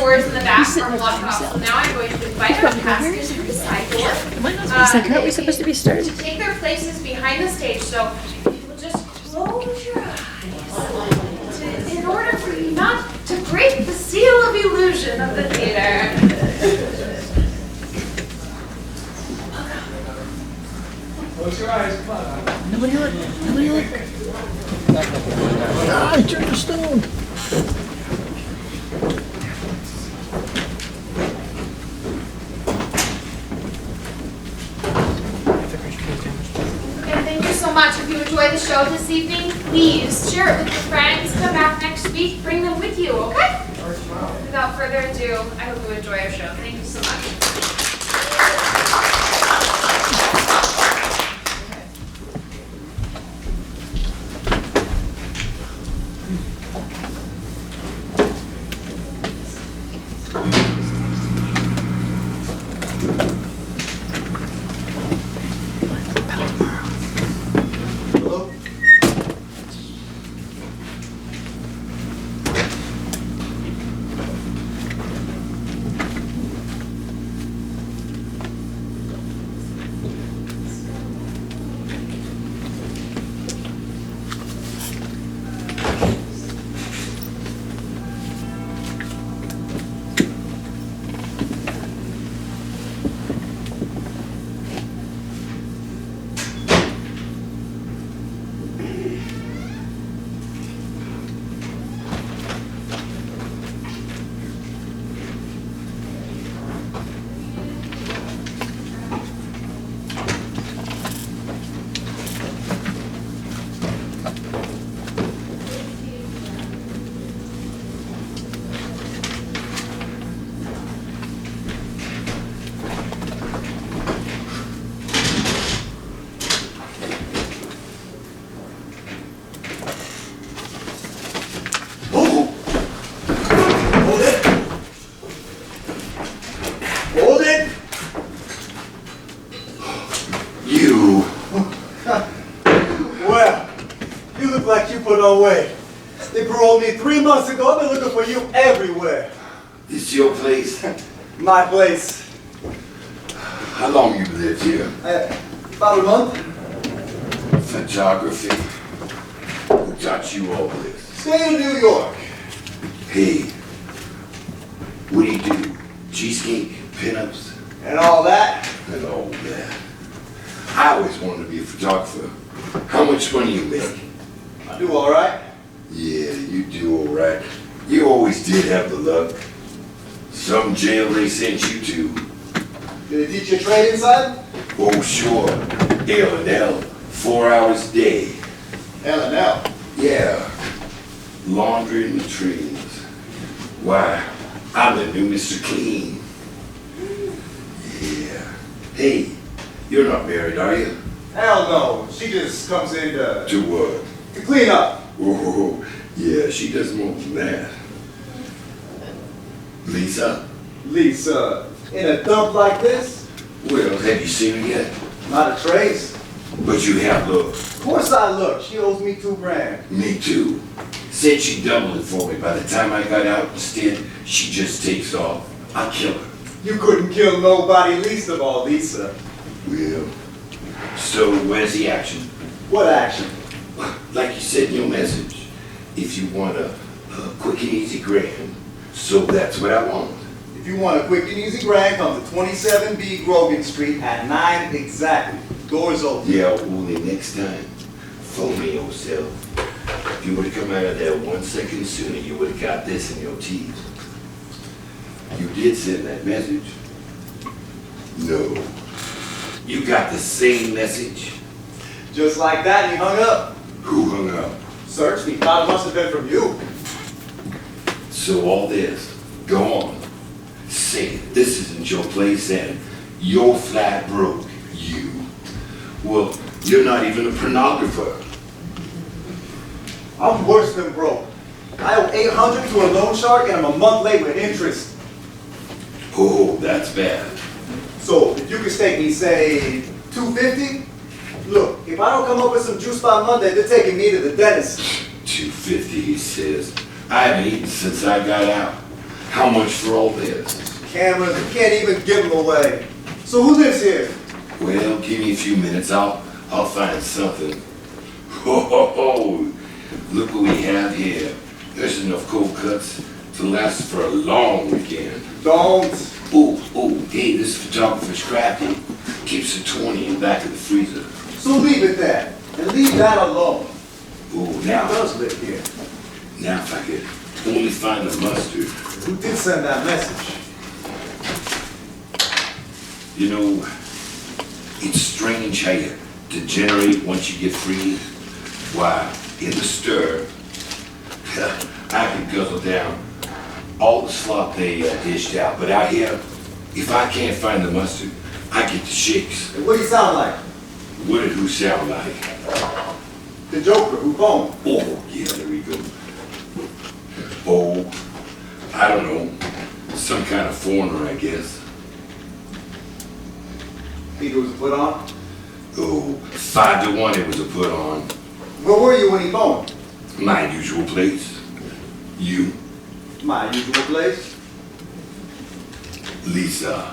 doors in the back are blocked off, so now I'm going to invite our casters through the side door. Aren't we supposed to be starting? To take their places behind the stage, so if you will just close your eyes in order for you not to break the seal of illusion of the theater. Close your eyes, come on. Nobody look. Nobody look. Ah, I turned the stone. And thank you so much. If you enjoyed the show this evening, please share it with your friends. Come back next week. Bring them with you, okay? Without further ado, I hope you enjoy our show. Thank you so much. No way. They paroled me 3 months ago. I've been looking for you everywhere. This your place? My place. How long you lived here? About a month. Photography. Who taught you all this? Stay in New York. Hey, what do you do? Cheesecake, pinups? And all that. And all that. I always wanted to be a photographer. How much money you make? I do all right. Yeah, you do all right. You always did have the luck. Some jail they sent you to. Did they teach you a trade inside? Oh, sure. L&L, 4 hours a day. L&L? Yeah. Laundry and latrines. Why, I'm the new Mr. Clean. Yeah. Hey, you're not married, are you? Hell no. She just comes in To what? to clean up. Oh, yeah, she does more than that. Lisa? Lisa, in a dump like this? Well, have you seen her yet? Not a trace. But you have looked. Of course I look. She owes me $2 grand. Me too. Said she'd double it for me. By the time I got out instead, she just takes off. I'll kill her. You couldn't kill nobody, least of all Lisa. Well, so where's the action? What action? Like you said in your message, if you want a quick and easy grand, so that's what I want. If you want a quick and easy grand, come to 27B Grogan Street at 9 exactly. Doors open. Yeah, only next time, phone me yourself. If you would have come out of there 1 second sooner, you would have got this in your teeth. You did send that message. No. You got the same message? Just like that, he hung up. Who hung up? Searched me. Thought it must have been from you. So all this, go on. Say this isn't your place and you're flat broke. You. Well, you're not even a pornographer. I'm worse than broke. I owe $800 to a loan shark and I'm a month late with interest. Oh, that's bad. So if you could stake me, say, $250? Look, if I don't come up with some juice by Monday, they're taking me to the dentist. $250, he says. I haven't eaten since I got out. How much for all this? Cameras, you can't even give them away. So who lives here? Well, give me a few minutes. I'll find something. Ho, ho, ho. Look what we have here. There's enough cold cuts to last for a long weekend. Don't. Oh, hey, this photographer's crafty. Keeps a 20 in the back of the freezer. So leave it there. And leave that alone. Oh, Who now does live here? if I could only find the mustard. Who did send that message? You know, it's strange how you degenerate once you get free. Why, in the stir, I could guzzle down all the slop they dished out. But out here, if I can't find the mustard, I get the shakes. And what do you sound like? What did who sound like? The Joker, who phoned? Oh, yeah, there we go. Oh, I don't know. Some kind of foreigner, I guess. Think it was put on? Oh, 5 to 1 it was a put on. Where were you when he phoned? My usual place. You, My usual place. Lisa.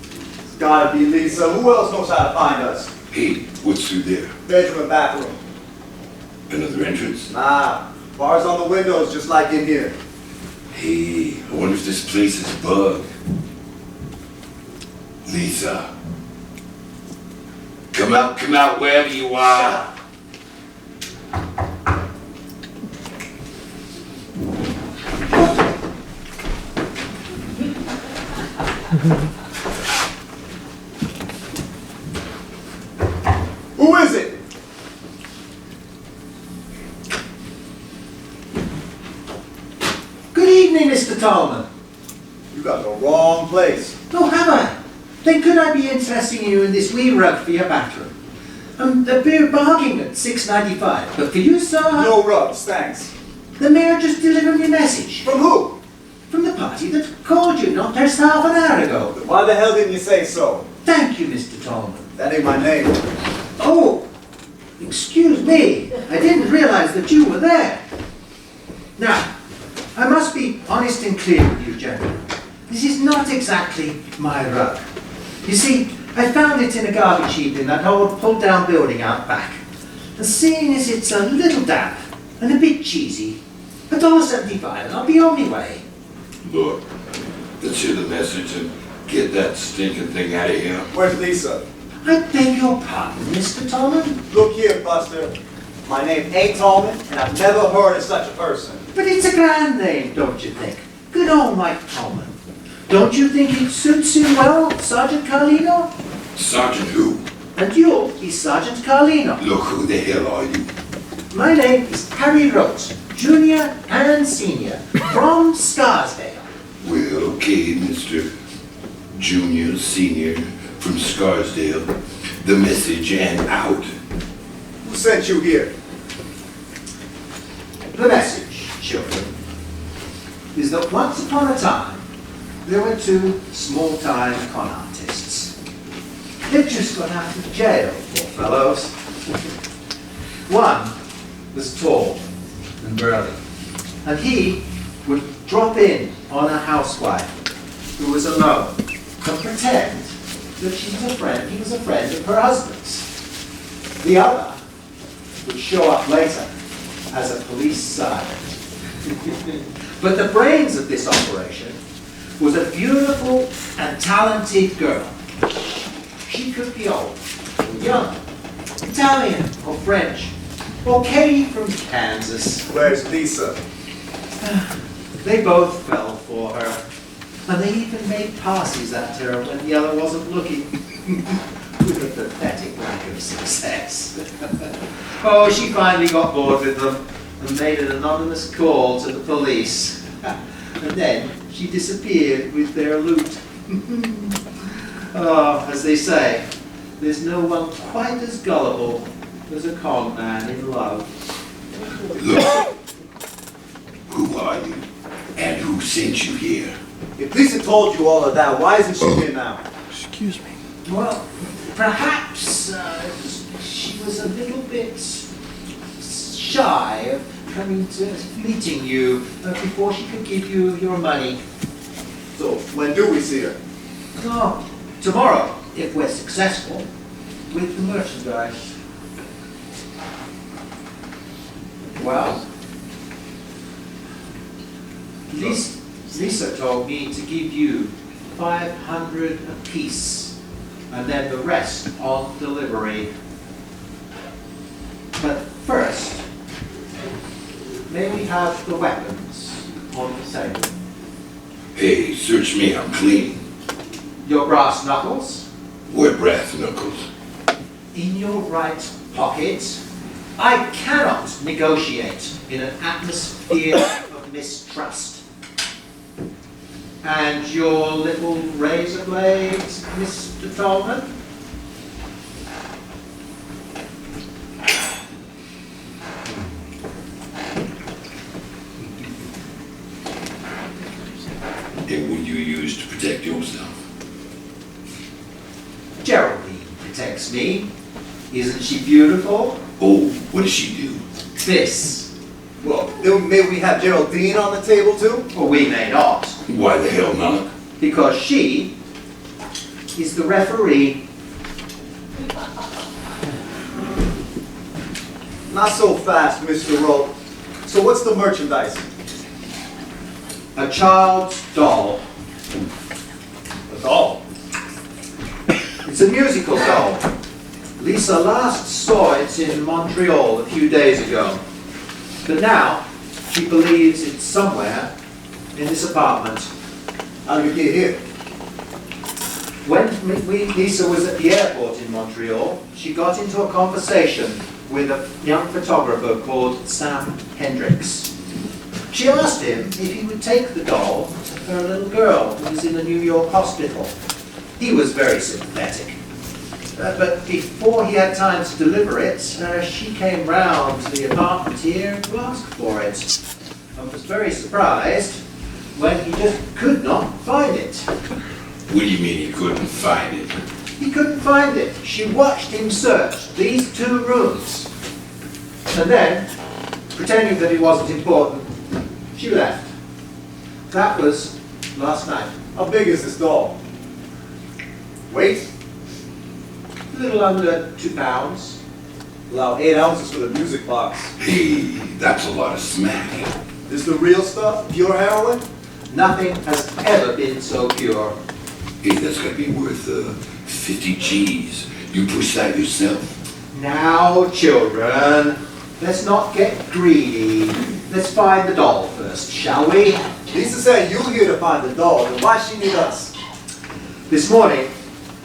It's gotta be Lisa. Who else knows how to find us? Hey, what's through there? Bedroom and bathroom. Another entrance? Nah, bars on the windows just like in here. Hey, I wonder if this place is bugged. Lisa. Come out wherever you are. Who is it? Good evening, Mr. Tallman. You got the wrong place. Oh, have I? Then could I be interesting you in this wee rug for your bathroom? The beer bargain at $6.95. But for you, sir, No rugs, thanks. the mayor just delivered me a message From who? from the party that called you not just half an hour ago. Why the hell didn't you say so? Thank you, Mr. Tallman. That ain't my name. Oh, excuse me. I didn't realize that you were there. Now, I must be honest and clear with you, gentlemen. This is not exactly my rug. You see, I found it in a garbage heap in that old pulled-down building out back. And seeing as it's a little damp and a bit cheesy, $1.75 and I'll be on my way. Look, let's hear the message and get that stinking thing out of here. Where's Lisa? I beg your pardon, Mr. Tallman, Look here, Buster. My name ain't Tallman, and I've never heard of such a person. but it's a grand name, don't you think? Good old Mike Tallman. Don't you think it suits him well, Sergeant Carlino? Sergeant who? And you'll be Sergeant Carlino. Look, who the hell are you? My name is Harry Rhodes, Junior and Senior, from Scarsdale. Well, okay, Mr. Junior, Senior, from Scarsdale. The message and out. Who sent you here? The message, children, is that once upon a time, there were two small-time con artists. They'd just got out of jail, poor fellows. One was tall and burly, and he would drop in on a housewife who was alone and pretend that she was a friend, he was a friend of her husband's. The other would show up later as a police sergeant. But the brains of this operation was a beautiful and talented girl. She could be old or young, Italian or French, or Katie from Kansas. Where's Lisa? They both fell for her, and they even made passes at her when the other wasn't looking, with a pathetic lack of success. Oh, she finally got bored with them and made an anonymous call to the police. And then she disappeared with their loot. Oh, as they say, there's no one quite as gullible as a con man in love. Look, who are you? And who sent you here? If Lisa told you all of that, why isn't she here now? Excuse me. Well, perhaps she was a little bit shy of coming to meeting you before she could give you your money. So, when do we see her? Oh, tomorrow, if we're successful, with the merchandise. Well, Lisa told me to give you 500 apiece, and then the rest on delivery. But first, may we have the weapons on the table? Hey, search me, I'm clean. Your brass knuckles What brass knuckles? in your right pocket. I cannot negotiate in an atmosphere of mistrust. And your little razor blade, Mr. Tolman? And what you use to protect yourself? Geraldine protects me. Isn't she beautiful? Oh, what does she do? This. Well, then may we have Geraldine on the table too? Or we may not. Why the hell not? Because she is the referee. Not so fast, Mr. Rowe. So what's the merchandise? A child's doll. A doll. It's a musical doll. Lisa last saw it in Montreal a few days ago. But now, she believes it's somewhere in this apartment. How did we get here? When Lisa was at the airport in Montreal, she got into a conversation with a young photographer called Sam Hendrix. She asked him if he would take the doll to her little girl who was in a New York hospital. He was very sympathetic. But before he had time to deliver it, she came round to the apartment here to ask for it. And was very surprised when he just could not find it. What do you mean he couldn't find it? He couldn't find it. She watched him search these two rooms. And then, pretending that it wasn't important, she left. That was last night. How big is this doll? Weight? A little under 2 pounds. Allow 8 ounces for the music box. Hey, that's a lot of smack. This the real stuff? Pure heroin? Nothing has ever been so pure. Hey, that's gotta be worth 50 G's. You push that yourself? Now, children, let's not get greedy. Let's find the doll first, shall we? Lisa said you here to find the doll, then why she need us? This morning,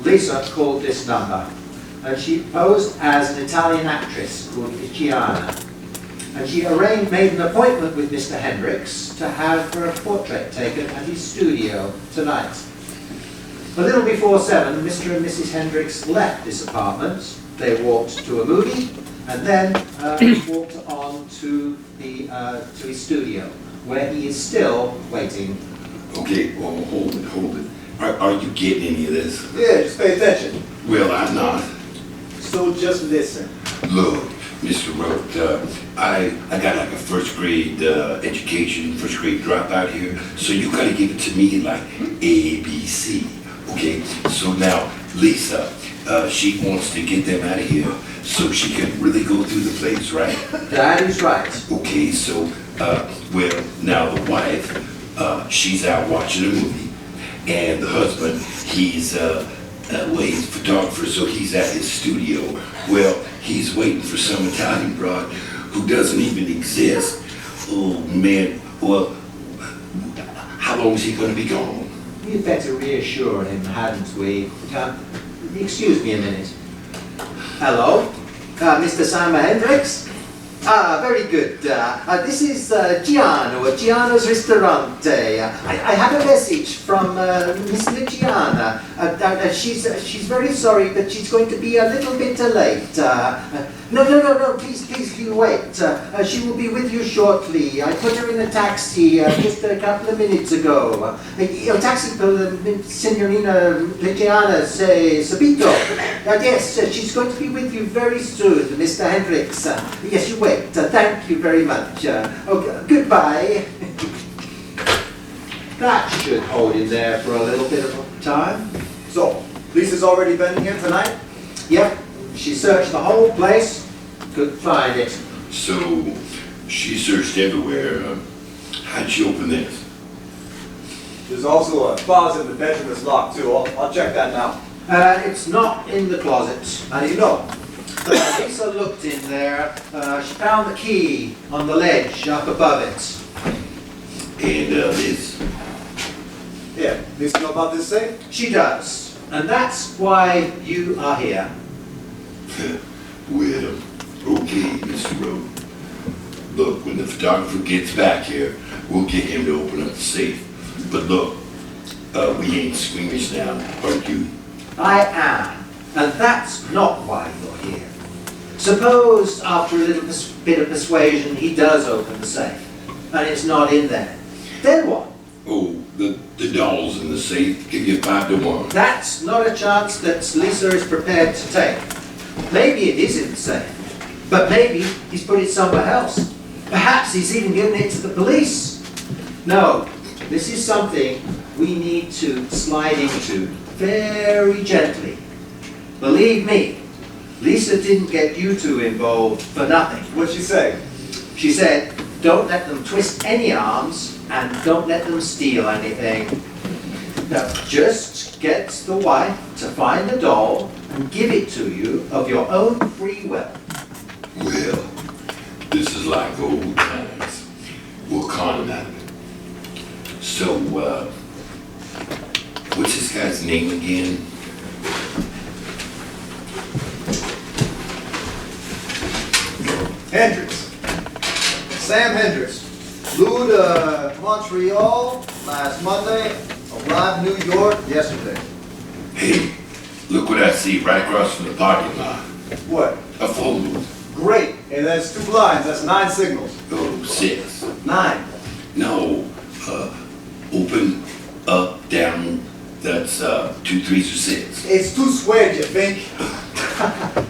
Lisa called this number, and she posed as an Italian actress called Gianna. And she made an appointment with Mr. Hendrix to have her portrait taken at his studio tonight. A little before 7, Mr. and Mrs. Hendrix left this apartment. They walked to a movie, and then walked on to his studio, where he is still waiting. Okay, well, hold it. Are you getting any of this? Yeah, just pay attention. Well, I'm not. So just listen. Look, Mr. Rote, I got like a first grade education, first grade dropout here, so you gotta give it to me like ABC, okay? So now, Lisa, she wants to get them out of here so she can really go through the place, right? That is right. Okay, so, well, now the wife, she's out watching a movie, and the husband, he's a photographer, so he's at his studio. Well, he's waiting for some Italian broad who doesn't even exist. Oh, man. Well, how long is he going to be gone? We'd better reassure him, hadn't we? Excuse me a minute. Hello? Mr. Simon Hendrix? Very good. This is Giano at Giano's Ristorante. I have a message from Miss Gianna. She's very sorry, but she's going to be a little bit late. No, please you wait. She will be with you shortly. I put her in a taxi just a couple of minutes ago. Il taxi per Signorina Gianna Subito. Yes, she's going to be with you very soon, Mr. Hendrix. Yes, you wait. Thank you very much. Goodbye. That should hold him there for a little bit of time. So, Lisa's already been here tonight? Yep, she searched the whole place, couldn't find it. So, she searched everywhere. How'd she open this? There's also a closet in the bedroom that's locked too. I'll check that now. It's not in the closet. How do you know? Lisa looked in there. She found the key on the ledge up above it. And this? Yeah, Lisa know about this safe? She does. And that's why you are here. Well, okay, Mr. Rowe. Look, when the photographer gets back here, we'll get him to open up the safe. But look, we ain't squeamish now, aren't you? I am. And that's not why you're here. Suppose after a little bit of persuasion he does open the safe and it's not in there. Then what? Oh, the doll's in the safe. Give you 5 to 1. That's not a chance that Lisa is prepared to take. Maybe it is in the safe, but maybe he's put it somewhere else. Perhaps he's even given it to the police. No, this is something we need to slide into very gently. Believe me, Lisa didn't get you two involved for nothing. What'd she say? She said, don't let them twist any arms and don't let them steal anything. Now, just get the wife to find the doll and give it to you of your own free will. Well, this is like old times. We'll con him out of it. So, what's this guy's name again? Hendrix. Sam Hendrix. Flew to Montreal last Monday, arrived in New York yesterday. Hey, look what I see right across from the parking lot. What? A phone booth. Great. And that's 2 blinds, that's 9 signals. Oh, 6. 9. No, open, up, down, that's 2 3s or 6. It's too squared, you think?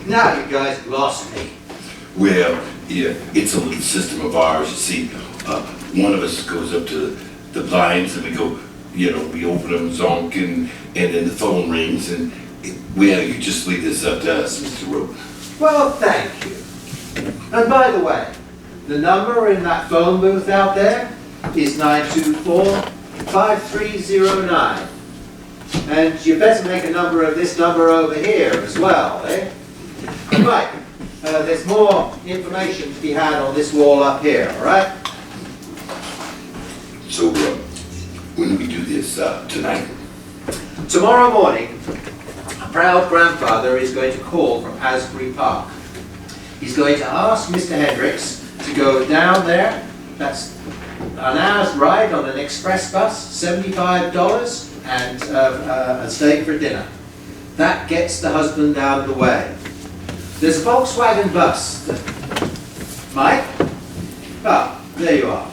Now you guys have lost me. Well, yeah, it's a little system of ours. You see, one of us goes up to the blinds and we go, you know, we open them, zonk, and then the phone rings, and well, you just leave this up to us, Mr. Rowe. Well, thank you. And by the way, the number in that phone booth out there is 924-5309. And you better make a number of this number over here as well, eh? Right, there's more information to be had on this wall up here, all right? So, when do we do this, tonight? Tomorrow morning, a proud grandfather is going to call from Asbury Park. He's going to ask Mr. Hendrix to go down there. That's an hour's ride on an express bus, $75, and staying for dinner. That gets the husband out of the way. There's a Volkswagen bus. Mike? Ah, there you are.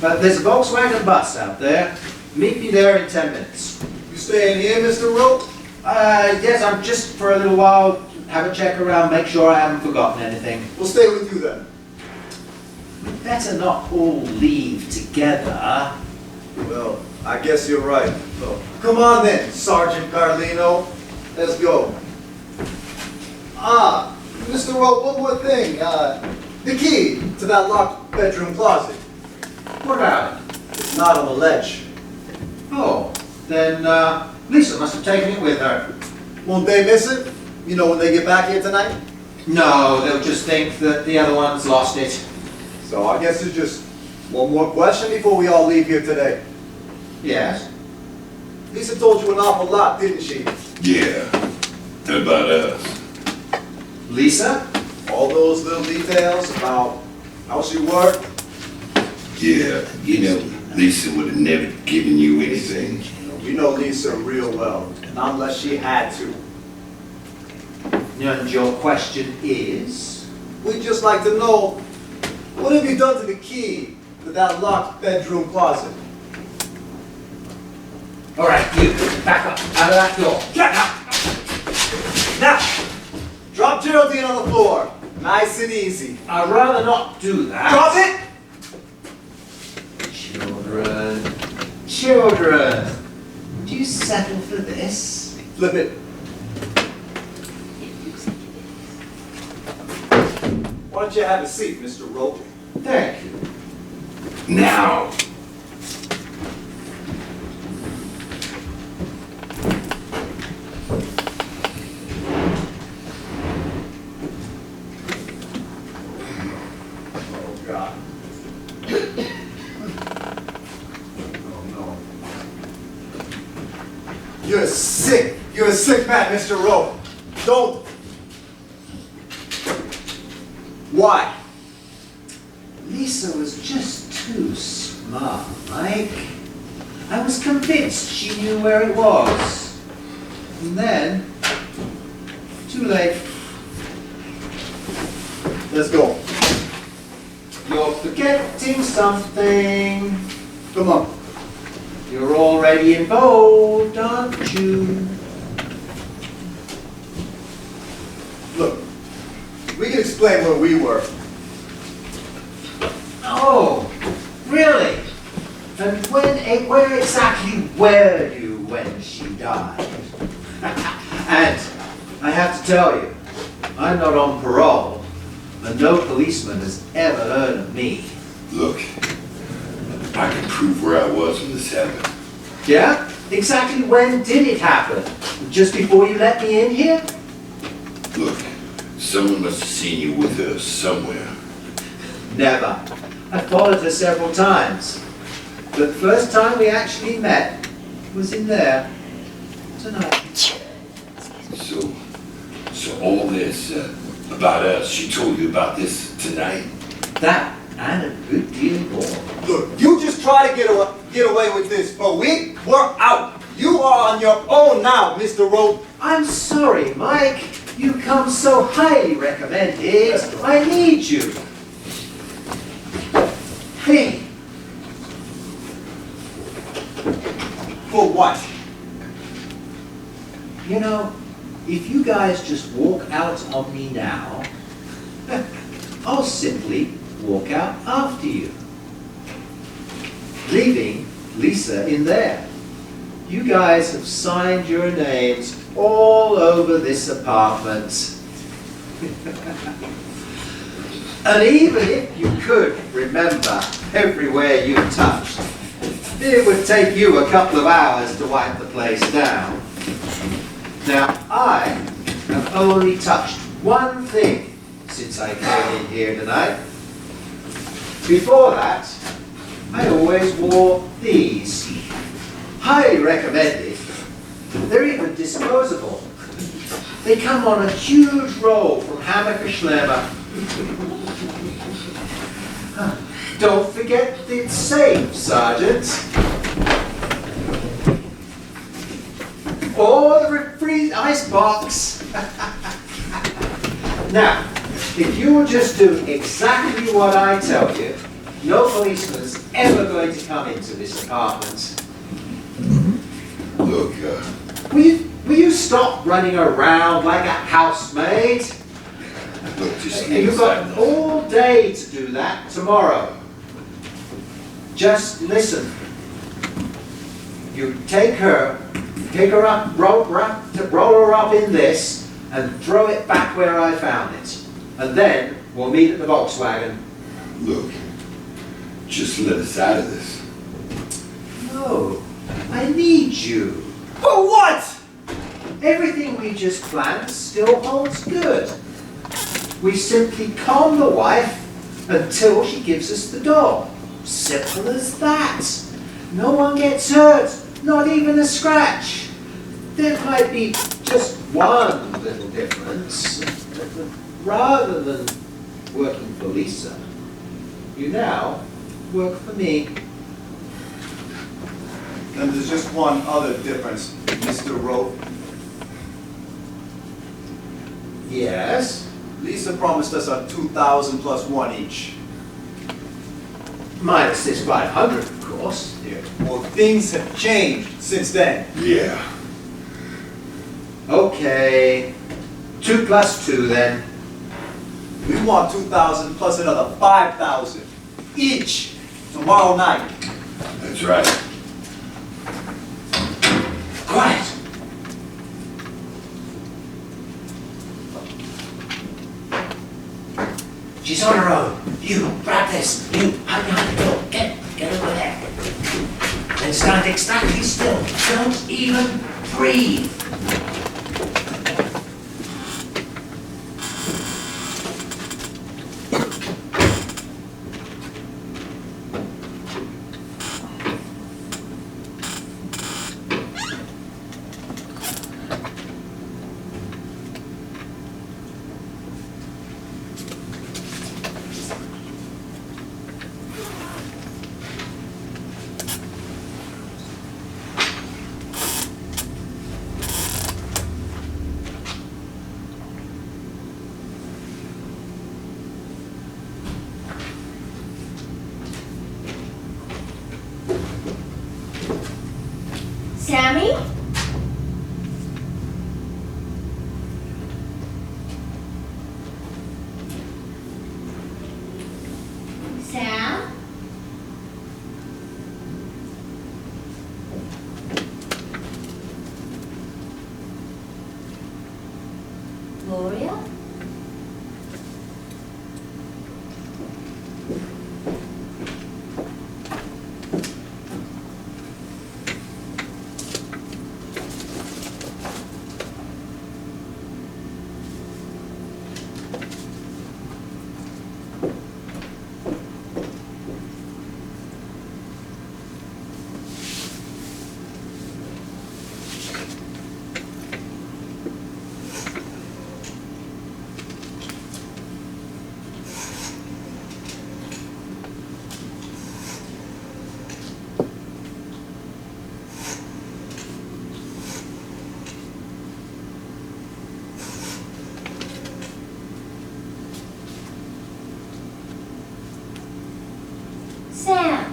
There's a Volkswagen bus out there. Meet me there in 10 minutes. You staying here, Mr. Rowe? Yes, I'm just for a little while, have a check around, make sure I haven't forgotten anything. We'll stay with you then. Better not all leave together. Well, I guess you're right. So, come on then, Sergeant Carlino. Let's go. Ah, Mr. Rowe, one more thing. The key to that locked bedroom closet. What about it? It's not on the ledge. Oh, then Lisa must have taken it with her. Won't they miss it? You know, when they get back here tonight? No, they'll just think that the other one's lost it. So I guess there's just one more question before we all leave here today. Yes? Lisa told you an awful lot, didn't she? Yeah, about us. Lisa? All those little details about how she worked. Yeah, you know, Lisa would have never given you anything. We know Lisa real well, not unless she had to. And your question is? We'd just like to know, what have you done to the key to that locked bedroom closet? All right, you, back up, out of that door. Shut up! Now, Drop Geraldine on the floor. Nice and easy. I'd rather not do that. Drop it! Children, children, would you settle for this? Flip it. Why don't you have a seat, Mr. Rope? Thank you. Now, Oh, God. Oh, no. You're sick man, Mr. Rope. Don't. Why? Lisa was just too smart, Mike. I was convinced she knew where it was. And then, too late. Let's go. You're forgetting something. Come on. You're already involved, aren't you? Look, we can explain where we were. Oh, really? And where exactly were you when she died? And I have to tell you, I'm not on parole, and no policeman has ever heard of me. look, I can prove where I was when this happened. Yeah? Exactly when did it happen? Just before you let me in here? Look, someone must have seen you with her somewhere. Never. I followed her several times. But the first time we actually met was in there. Tonight. So all this about us, she told you about this tonight? That and a good deal more. Look, you just try to get away with this, but we're out. You are on your own now, Mr. Rope. I'm sorry, Mike. You come so highly recommended. I need you. Hey, For what? you know, if you guys just walk out on me now, I'll simply walk out after you, leaving Lisa in there. You guys have signed your names all over this apartment. And even if you could remember everywhere you touched, it would take you a couple of hours to wipe the place down. Now, I have only touched one thing since I came in here tonight. Before that, I always wore these. Highly recommended. They're even disposable. They come on a huge roll from Hammer Schlemmer. Don't forget it's safe, Sergeant. Or the refrigerator ice box. Now, if you will just do exactly what I tell you, no policeman's ever going to come into this apartment. Look, Will you stop running around like a housemaid? just You've got all day to do that tomorrow. Just listen. You take her up, roll her up in this, and throw it back where I found it. And then we'll meet at the Volkswagen. Look, just let us out of this. No, I need you. For what? Everything we just planned still holds good. We simply calm the wife until she gives us the dog. Simple as that. No one gets hurt, not even a scratch. There might be just one little difference. Rather than working for Lisa, you now work for me. And there's just one other difference, Mr. Rope. Yes? Lisa promised us a 2,000 plus one each. Minus this 500, of course. Yeah. Well, things have changed since then. Yeah. Okay. 2 plus 2 then. We want 2,000 plus another 5,000 each tomorrow night. That's right. She's on her own. You, grab this. You, hide behind the door. Get over there. Then stand exactly still. Don't even breathe. Sammy? Sam? Gloria? Sam.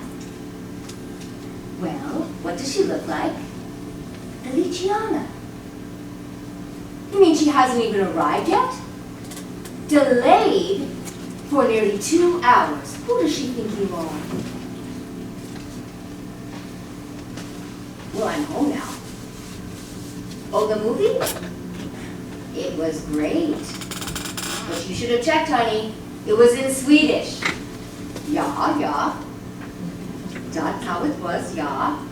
Well, what does she look like? Feliciana. You mean she hasn't even arrived yet? Delayed for nearly 2 hours. Who does she think you are? Well, I'm home now. Oh, the movie? It was great. But you should have checked, honey. It was in Swedish. Yeah. That's how it was, yeah.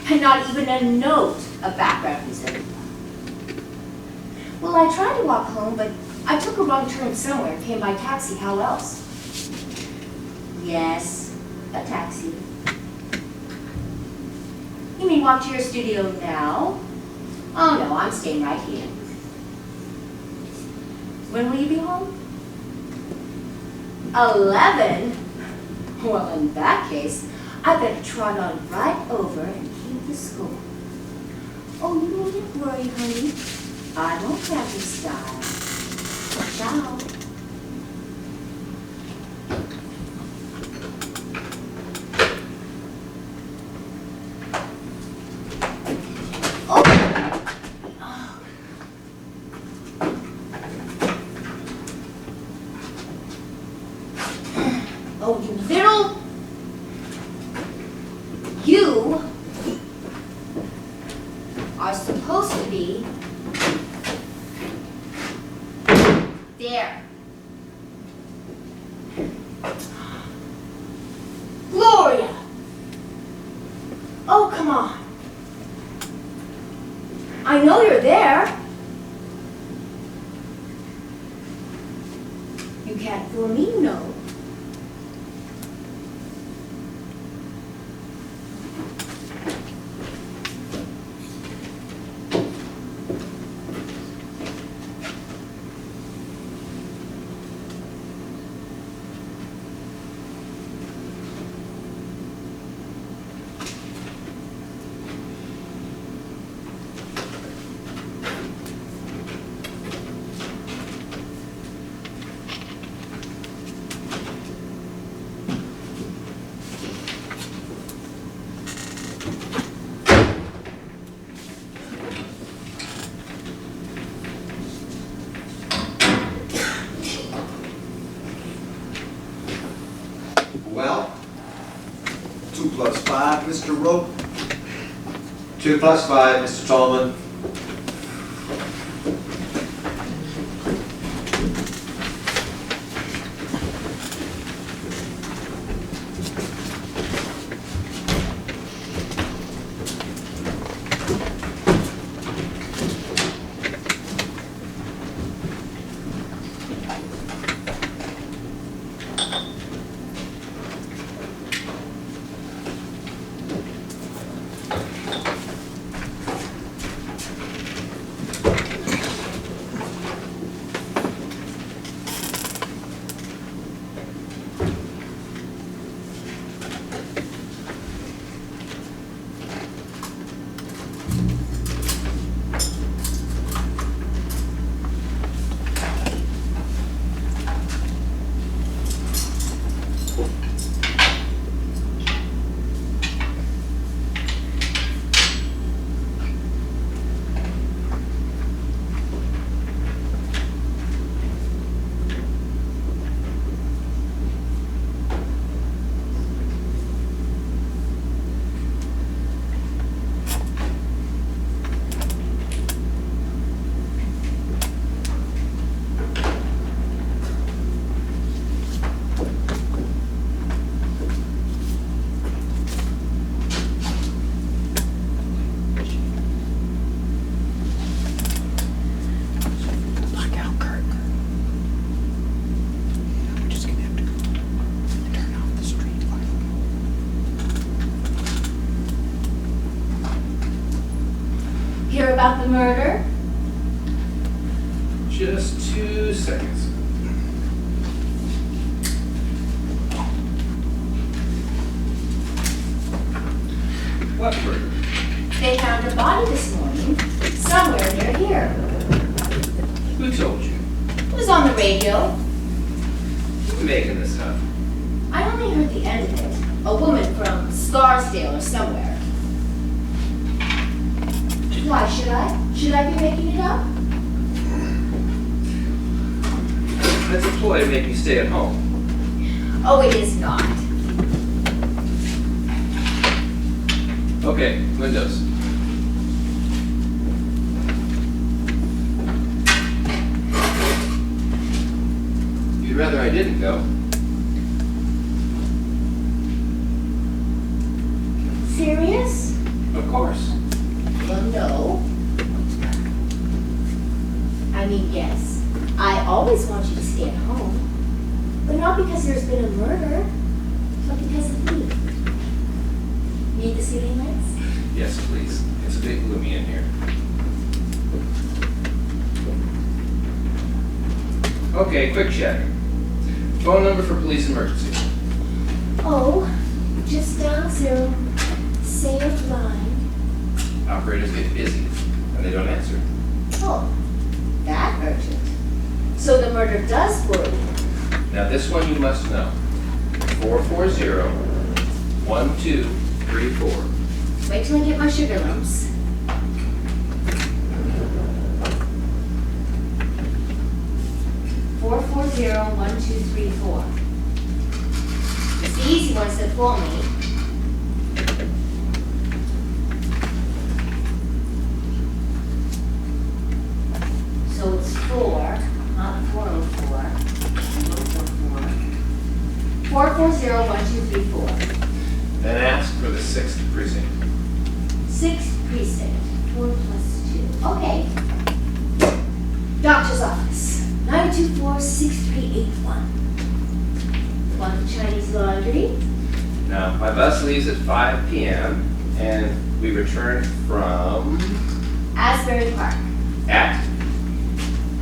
And not even a note of background music. Well, I tried to walk home, but I took a wrong turn somewhere and came by taxi. How else? Yes, a taxi. You mean walk to your studio now? Oh no, I'm staying right here. When will you be home? 11? Well, in that case, I better trot on right over and keep the score. Oh, you needn't worry, honey. I won't have your style. Ciao. Oh, you little... You are supposed to be there. Gloria! Oh, come on. I know you're there. You can't fool me, you know. Well, 2 plus 5, Mr. Rope. 2 plus 5, Mr. Tallman. hear about the murder? Just 2 seconds. What murder? They found a body this morning, somewhere near here. Who told you? It was on the radio. You're making this up. I only heard the end of it. A woman from Scarsdale or somewhere. Why, should I? Should I be making it up? That's a ploy to make me stay at home. Oh, it is not. Okay, windows. You'd rather I didn't go. Serious? Of course. Well, no. I mean, yes. I always want you to stay at home. But not because there's been a murder, but because of me. Need the ceiling lights? Yes, please. It's a bit gloomy in here. Okay, quick check. Phone number for police emergency. Oh, just dial 0. Save line. Operators get busy, and they don't answer. Oh, that urgent. So the murder does worry you. Now this one you must know. 440-1234. Wait till I get my sugar lumps. Four 1234. It's the easy ones that fool me. So it's 4, not 404. 440-1234. Then ask for the 6th precinct. 6th precinct. 4 plus 2. Okay. Doctor's office. 924-6381. One for Chinese laundry. Now, my bus leaves at 5 p.m. and we return from Asbury Park. at.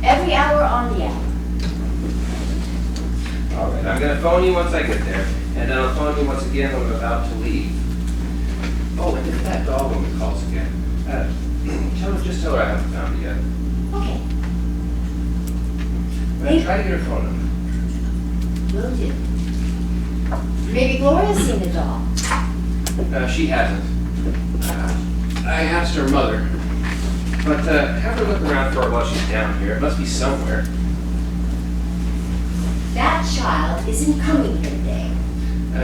Every hour on the hour. All right, I'm gonna phone you once I get there, and then I'll phone you once again when I'm about to leave. Oh, and if that dog woman calls again, just tell her I haven't found it yet. Okay. Try to get her phone number. Will do. Maybe Gloria's seen the dog. She hasn't. I asked her mother. But have her look around for her while she's down here. It must be somewhere. That child isn't coming here today.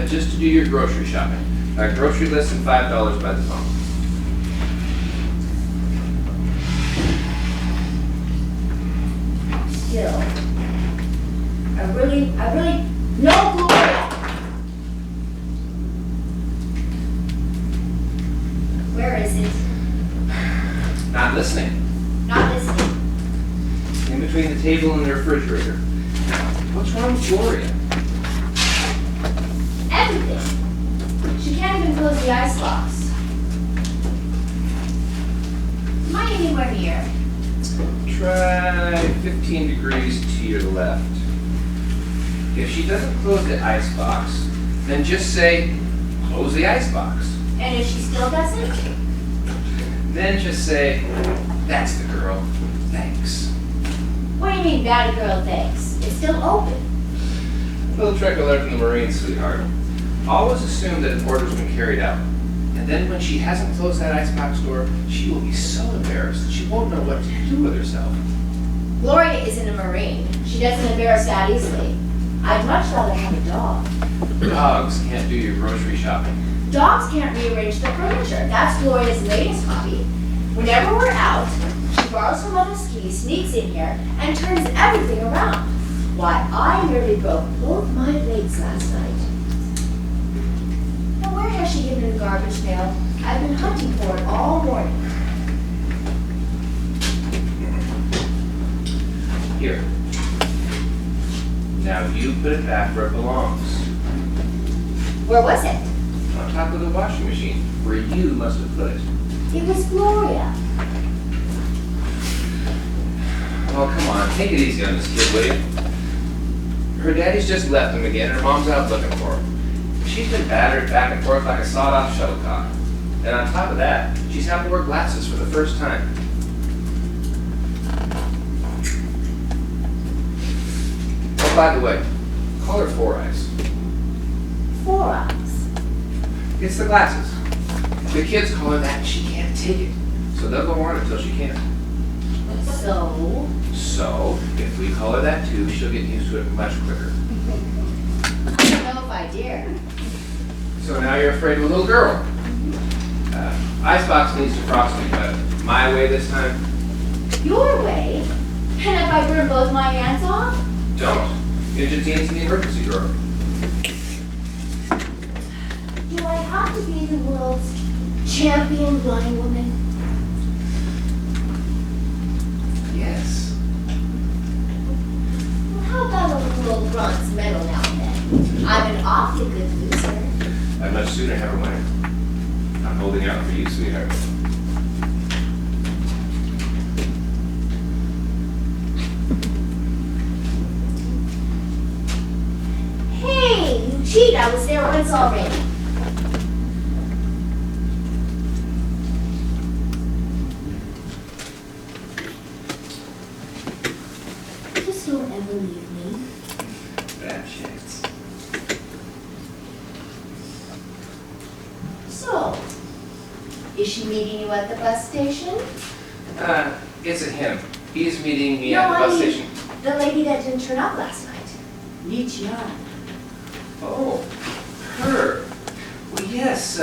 Just to do your grocery shopping. Grocery list and $5 by the phone. Still. I really, no, Gloria! Where is it? Not listening. Not listening. In between the table and the refrigerator. What's wrong with Gloria? Everything. She can't even close the icebox. Am I anywhere near? Try 15 degrees to your left. If she doesn't close the icebox, then just say, close the icebox. And if she still doesn't? Then just say, that's the girl. Thanks. What do you mean, bad girl, thanks? It's still open. Little trick I learned from the Marines, sweetheart. Always assume that an order's been carried out. And then when she hasn't closed that icebox door, she will be so embarrassed that she won't know what to do with herself. Gloria isn't a Marine. She doesn't embarrass that easily. I'd much rather have a dog. Dogs can't do your grocery shopping. Dogs can't rearrange the furniture. That's Gloria's latest hobby. Whenever we're out, she borrows her mother's keys, sneaks in here, and turns everything around. Why, I nearly broke both my legs last night. Now, where has she hidden the garbage pail? I've been hunting for it all morning. Here. Now you put it back where it belongs. Where was it? On top of the washing machine, where you must have put it. It was Gloria. Oh, come on, take it easy on this kid, will you? Her daddy's just left him again, and her mom's out looking for her. She's been battered back and forth like a sawed-off shuttlecock. And on top of that, she's having to wear glasses for the first time. Oh, by the way, call her Four Eyes. 4 Eyes. It's the glasses. The kids call her that and she can't take it. So they'll go on until she can. So, if we call her that too, she'll get used to it much quicker. I don't know if I dare. So now you're afraid of a little girl. Icebox needs to Frosty, but my way this time? Your way? And if I burn both my hands off? Don't. Ninja Teens in the emergency drawer. Do I have to be the world's champion blind woman? Yes. Well, how about a little bronze medal now and then? I'm an awfully good loser. I'd much sooner have her win. I'm holding out for you, sweetheart. Hey, you cheat. I was there once already. Just don't ever leave me. Bad chance. So, is she meeting you at the bus station? It's a him. He's meeting me No, at the bus I mean, station. the lady that didn't turn up last night. Lichian. Oh, her. Well, yes,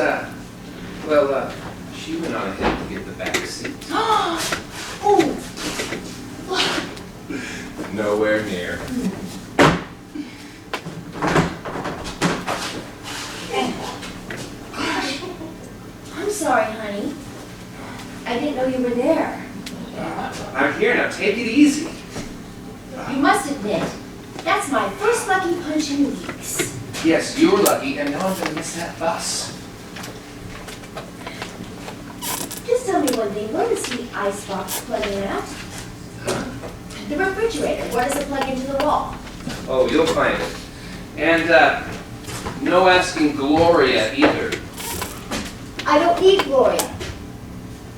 she went on ahead to get the back seat. Oh! Nowhere near. Gosh. I'm sorry, honey. I didn't know you were there. I'm here now. Take it easy. You must admit, that's my first lucky punch in weeks. Yes, you were lucky, and now I'm going to miss that bus. Just tell me one thing. Where is the icebox plugging at? Huh? The refrigerator. Where does it plug into the wall? Oh, you'll find it. And, no asking Gloria either. I don't need Gloria.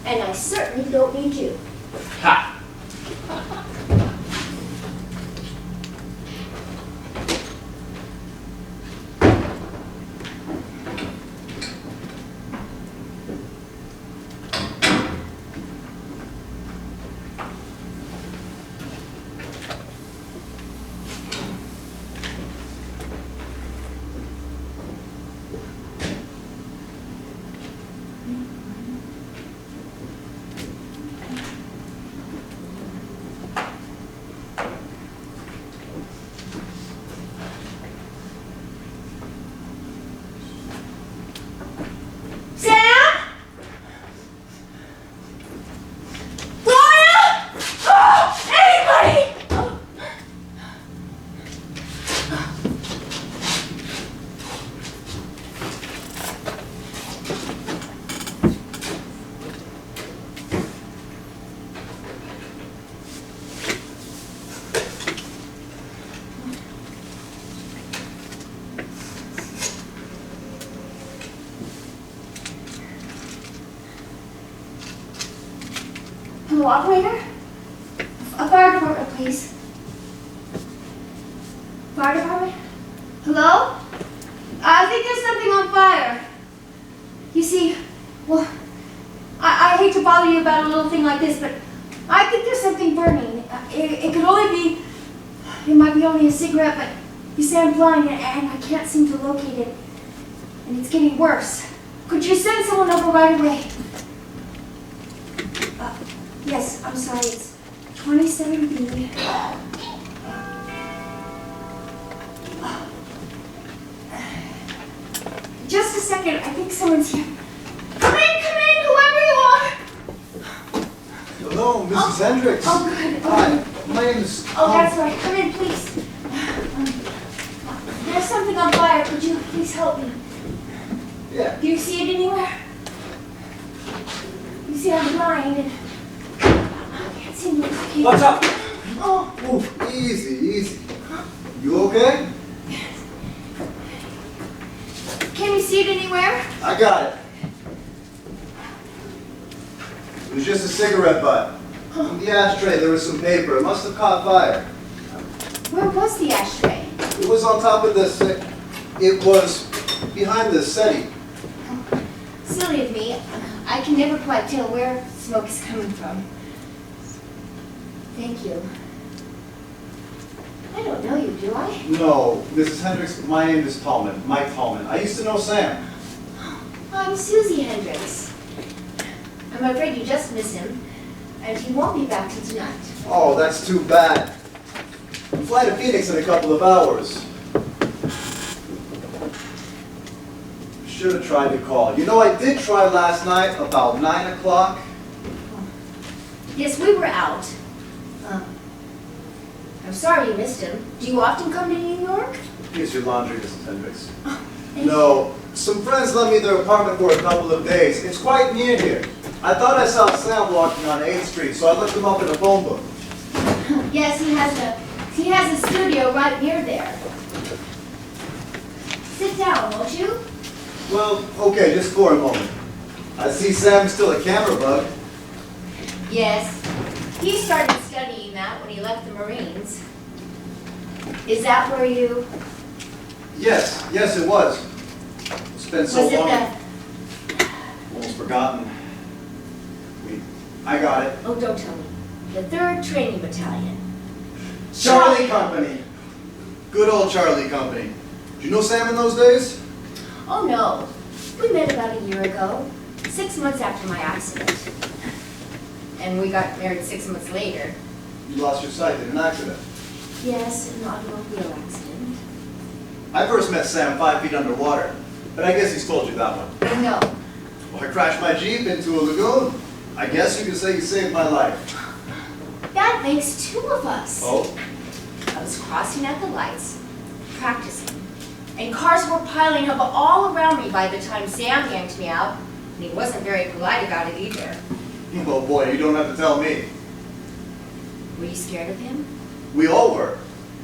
And I certainly don't need you. Ha! Hello, operator? A fire department, please. Fire department? Hello? I think there's something on fire. You see, well, I hate to bother you about a little thing like this, but I think there's something burning. It could only be, it might be only a cigarette, but you say I'm blind and I can't seem to locate it. And it's getting worse. Could you send someone over right away? Yes, I'm sorry, it's 27B. Just a second, I think someone's here. Come in, whoever you are! Hello, Mrs. Hendrix. Oh, good. Hi, my name is Oh, that's right. Come in, please. There's something on fire. Could you please help me? Yeah. Do you see it anywhere? You see, I'm blind and I can't seem to locate it. What's up? Oh, Ooh, easy, easy. You okay? can we see it anywhere? I got it. It was just a cigarette butt. In the ashtray, there was some paper. It must have caught fire. Where was the ashtray? It was on top of this. It was behind the settee. Silly of me. I can never quite tell where smoke is coming from. Thank you. I don't know you, do I? No, Mrs. Hendrix, my name is Tallman, Mike Tallman. I used to know Sam. I'm Suzy Hendrix. I'm afraid you just miss him, and he won't be back till tonight. Oh, that's too bad. We fly to Phoenix in a couple of hours. Should have tried to call. You know, I did try last night about 9 o'clock. Yes, we were out. I'm sorry you missed him. Do you often come to New York? Here's your laundry, Mrs. Hendrix. Thank No, some friends lent me their apartment for a couple of days. It's quite near here. I thought I saw Sam walking on 8th Street, so I looked him up in the phone book. Yes, he has a studio right near there. Sit down, won't you? Well, okay, just for a moment. I see Sam's still a camera bug. Yes. He started studying that when he left the Marines. Is that where you... Yes, it was. It's been so Was it long. the... Almost forgotten. I got it. Oh, don't tell me. The 3rd Training Battalion. Charlie Company. Good old Charlie Company. Did you know Sam in those days? Oh, no. We met about a year ago, 6 months after my accident. And we got married 6 months later. You lost your sight in an accident. Yes, an automobile accident. I first met Sam 5 feet underwater, but I guess he's told you that one. No. Well, I crashed my Jeep into a lagoon. I guess you could say you saved my life. That makes 2 of us. Oh? I was crossing at the lights, practicing, and cars were piling up all around me by the time Sam yanked me out, and he wasn't very polite about it either. Oh boy, you don't have to tell me. Were you scared of him? We all were.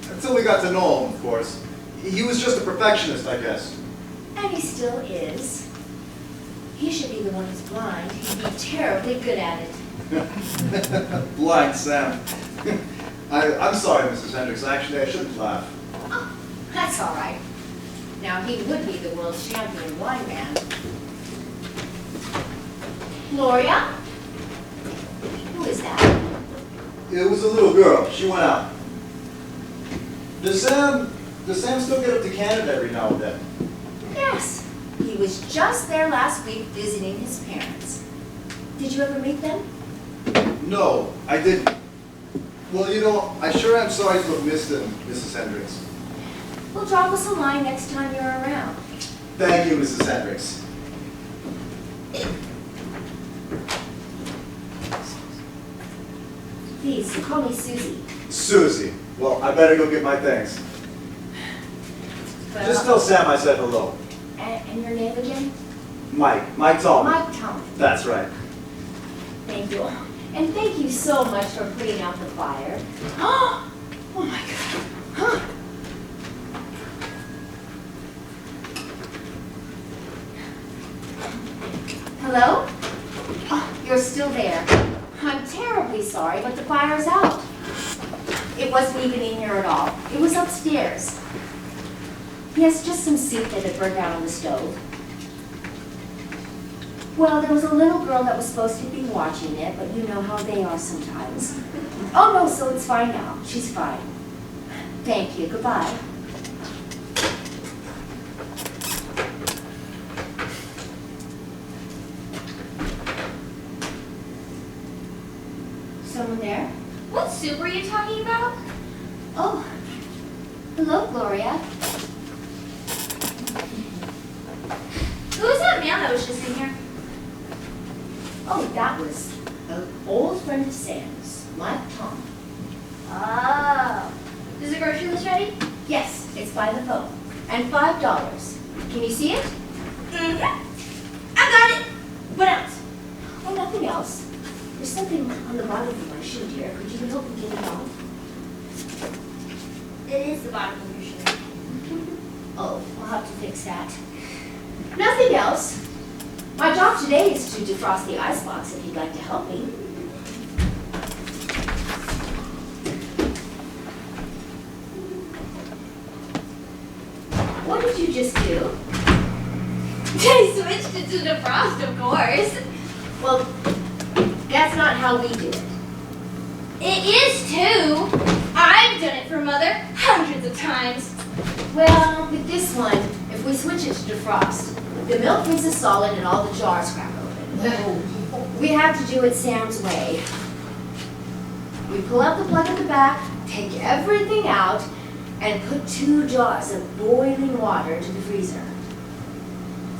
Until we got to know him, of course. He was just a perfectionist, I guess. And he still is. He should be the one who's blind. He'd be terribly good at it. Blind Sam. I'm sorry, Mrs. Hendrix. Actually, I shouldn't laugh. Oh, that's all right. Now, he would be the world champion blind man. Gloria? Who is that? It was a little girl. She went out. Does Sam still get up to Canada every now and then? Yes. He was just there last week visiting his parents. Did you ever meet them? No, I didn't. Well, you know, I sure am sorry to have missed him, Mrs. Hendrix. Well, drop us a line next time you're around. Thank you, Mrs. Hendrix. Please, call me Suzy. Suzy. Well, I better go get my things. Just tell Sam I said hello. And your name again? Mike Tallman. Mike Tallman. That's right. Thank you. And thank you so much for putting out the fire. Oh my God. Huh. Hello? Oh, you're still there. I'm terribly sorry, but the fire's out. It wasn't even in here at all. It was upstairs. Yes, just some soup that had burned out on the stove. Well, there was a little girl that was supposed to be watching it, but you know how they are sometimes. Oh no, so it's fine now. She's fine. Thank you. Goodbye. Someone there? What soup were you talking about? Oh, hello, Gloria. Who was that man that was just in here? Oh, that was an old friend of Sam's, Mike Tallman. Oh. Is the grocery list ready? Yes, it's by the phone. And $5. Can you see it? Mm-hmm. I got it. What else? Oh, nothing else. There's something on the bottom of my shoe, dear. Could you help me get it off? It is the bottom of your shirt. Oh, I'll have to fix that. Nothing else. My job today is to defrost the icebox if you'd like to help me. What did you just do? I switched it to defrost, of course. Well, that's not how we do it. It is too. I've done it for Mother hundreds of times. Well, with this one, if we switch it to defrost, the milk freezes solid and all the jars crack open. We have to do it Sam's way. We pull out the plug at the back, take everything out, and put 2 jars of boiling water into the freezer.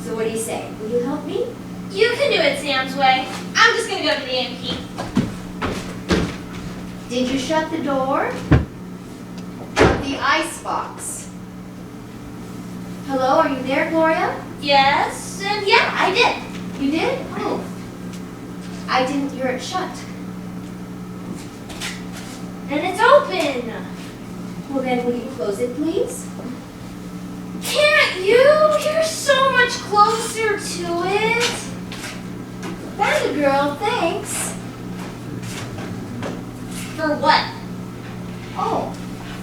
So what do you say? Will you help me? You can do it Sam's way. I'm just gonna go to the MP. Did you shut the door? Of the icebox. Hello, are you there, Gloria? Yes, and yeah, I did. You did? Oh. I didn't hear it shut. And it's open. Well then, will you close it, please? Can't you? You're so much closer to it. That girl, thanks. For what? Oh,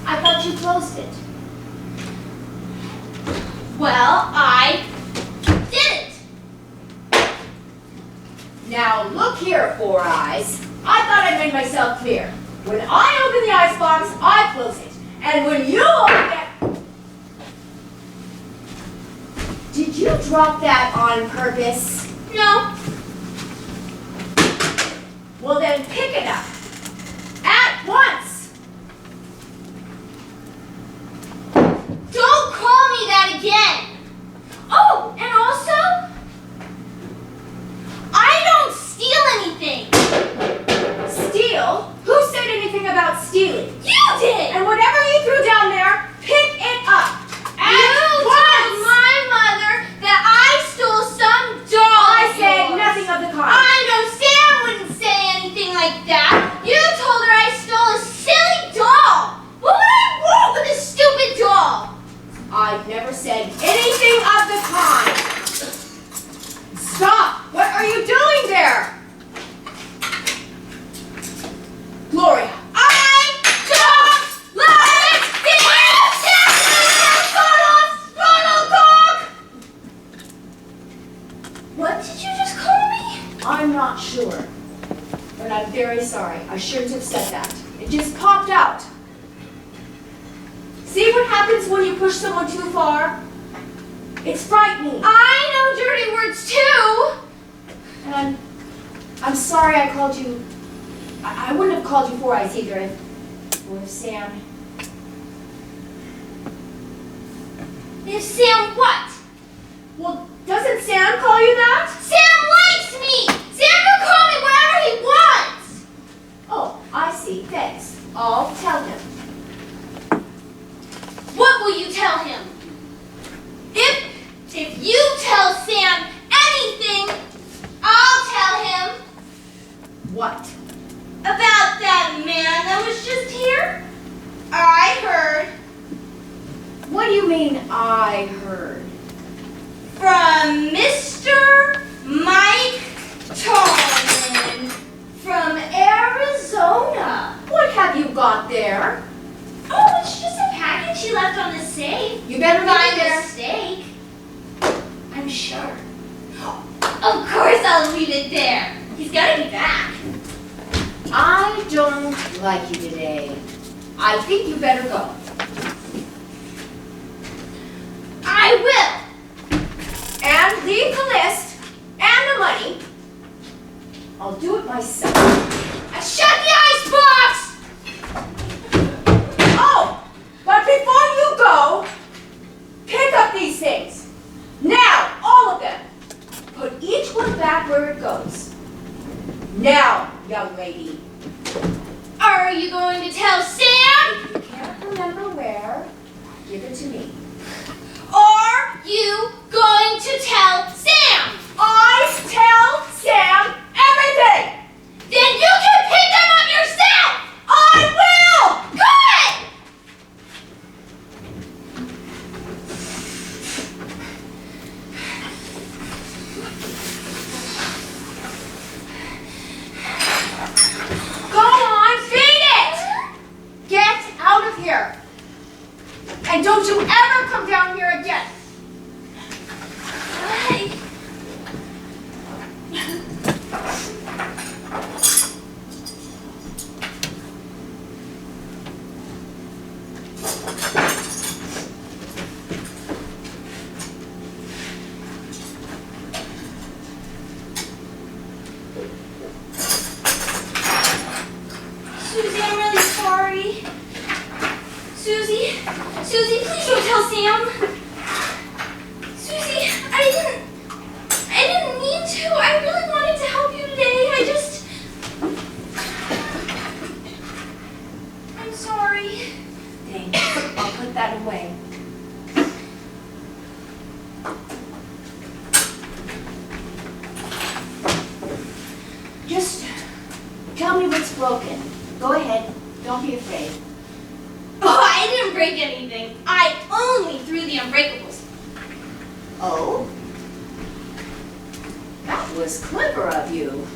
I thought you closed it. Well, I didn't. Now look here, Four Eyes. I thought I made myself clear. When I open the icebox, I close it. And when you open it... Did you drop that on purpose? No. Well then pick it up. At once! Don't call me that again. Oh, and also, I don't steal anything. Steal? Who said anything about stealing? You did. And whatever you threw down there, pick it up. You told my mother that I stole some doll. I said nothing of the kind. I know Sam wouldn't say anything like that. You told her I stole a silly doll. What would I want with a stupid doll? I've never said anything of the kind. Stop! What are you doing there? Gloria. I don't like this! What did you just call me? I'm not sure. But I'm very sorry. I shouldn't have said that. It just popped out. See what happens when you push someone too far? It's frightening. I know dirty words too. And I'm sorry I called you. I wouldn't have called you Four Eyes either if Sam. If Sam what? Well, doesn't Sam call you that? Sam likes me! Sam can call me whatever he wants! Oh, I see. Thanks. I'll tell him. What will you tell him? If you tell Sam anything, I'll tell him What? about that man that was just here. I heard What do you mean, I heard? from Mr. Mike Tallman from Arizona. What have you got there? Oh, it's just a package he left on the safe. You better By leave it there. mistake. I'm sure. Of course I'll leave it there. He's gotta be back. I don't like you today. I think you better go. I will. And leave the list and the money. I'll do it myself. Shut the icebox! Oh, but before you go, pick up these things. Now, all of them. Put each one back where it goes. Now, young lady. Are you going to tell Sam? If you can't remember where, give it to me. Are you going to tell Sam? I tell Sam everything! Then you can pick them up yourself! I will! Good! you ever come down here again. Hey. Suzy, I'm really sorry. Suzy, please don't tell Sam. Suzy, I didn't mean to. I really wanted to help you today. I'm sorry. Thanks. I'll put that away. Just tell me what's broken. Go ahead. Don't be afraid. Oh, I didn't break anything. I only threw the unbreakables. Oh? That was clever of you.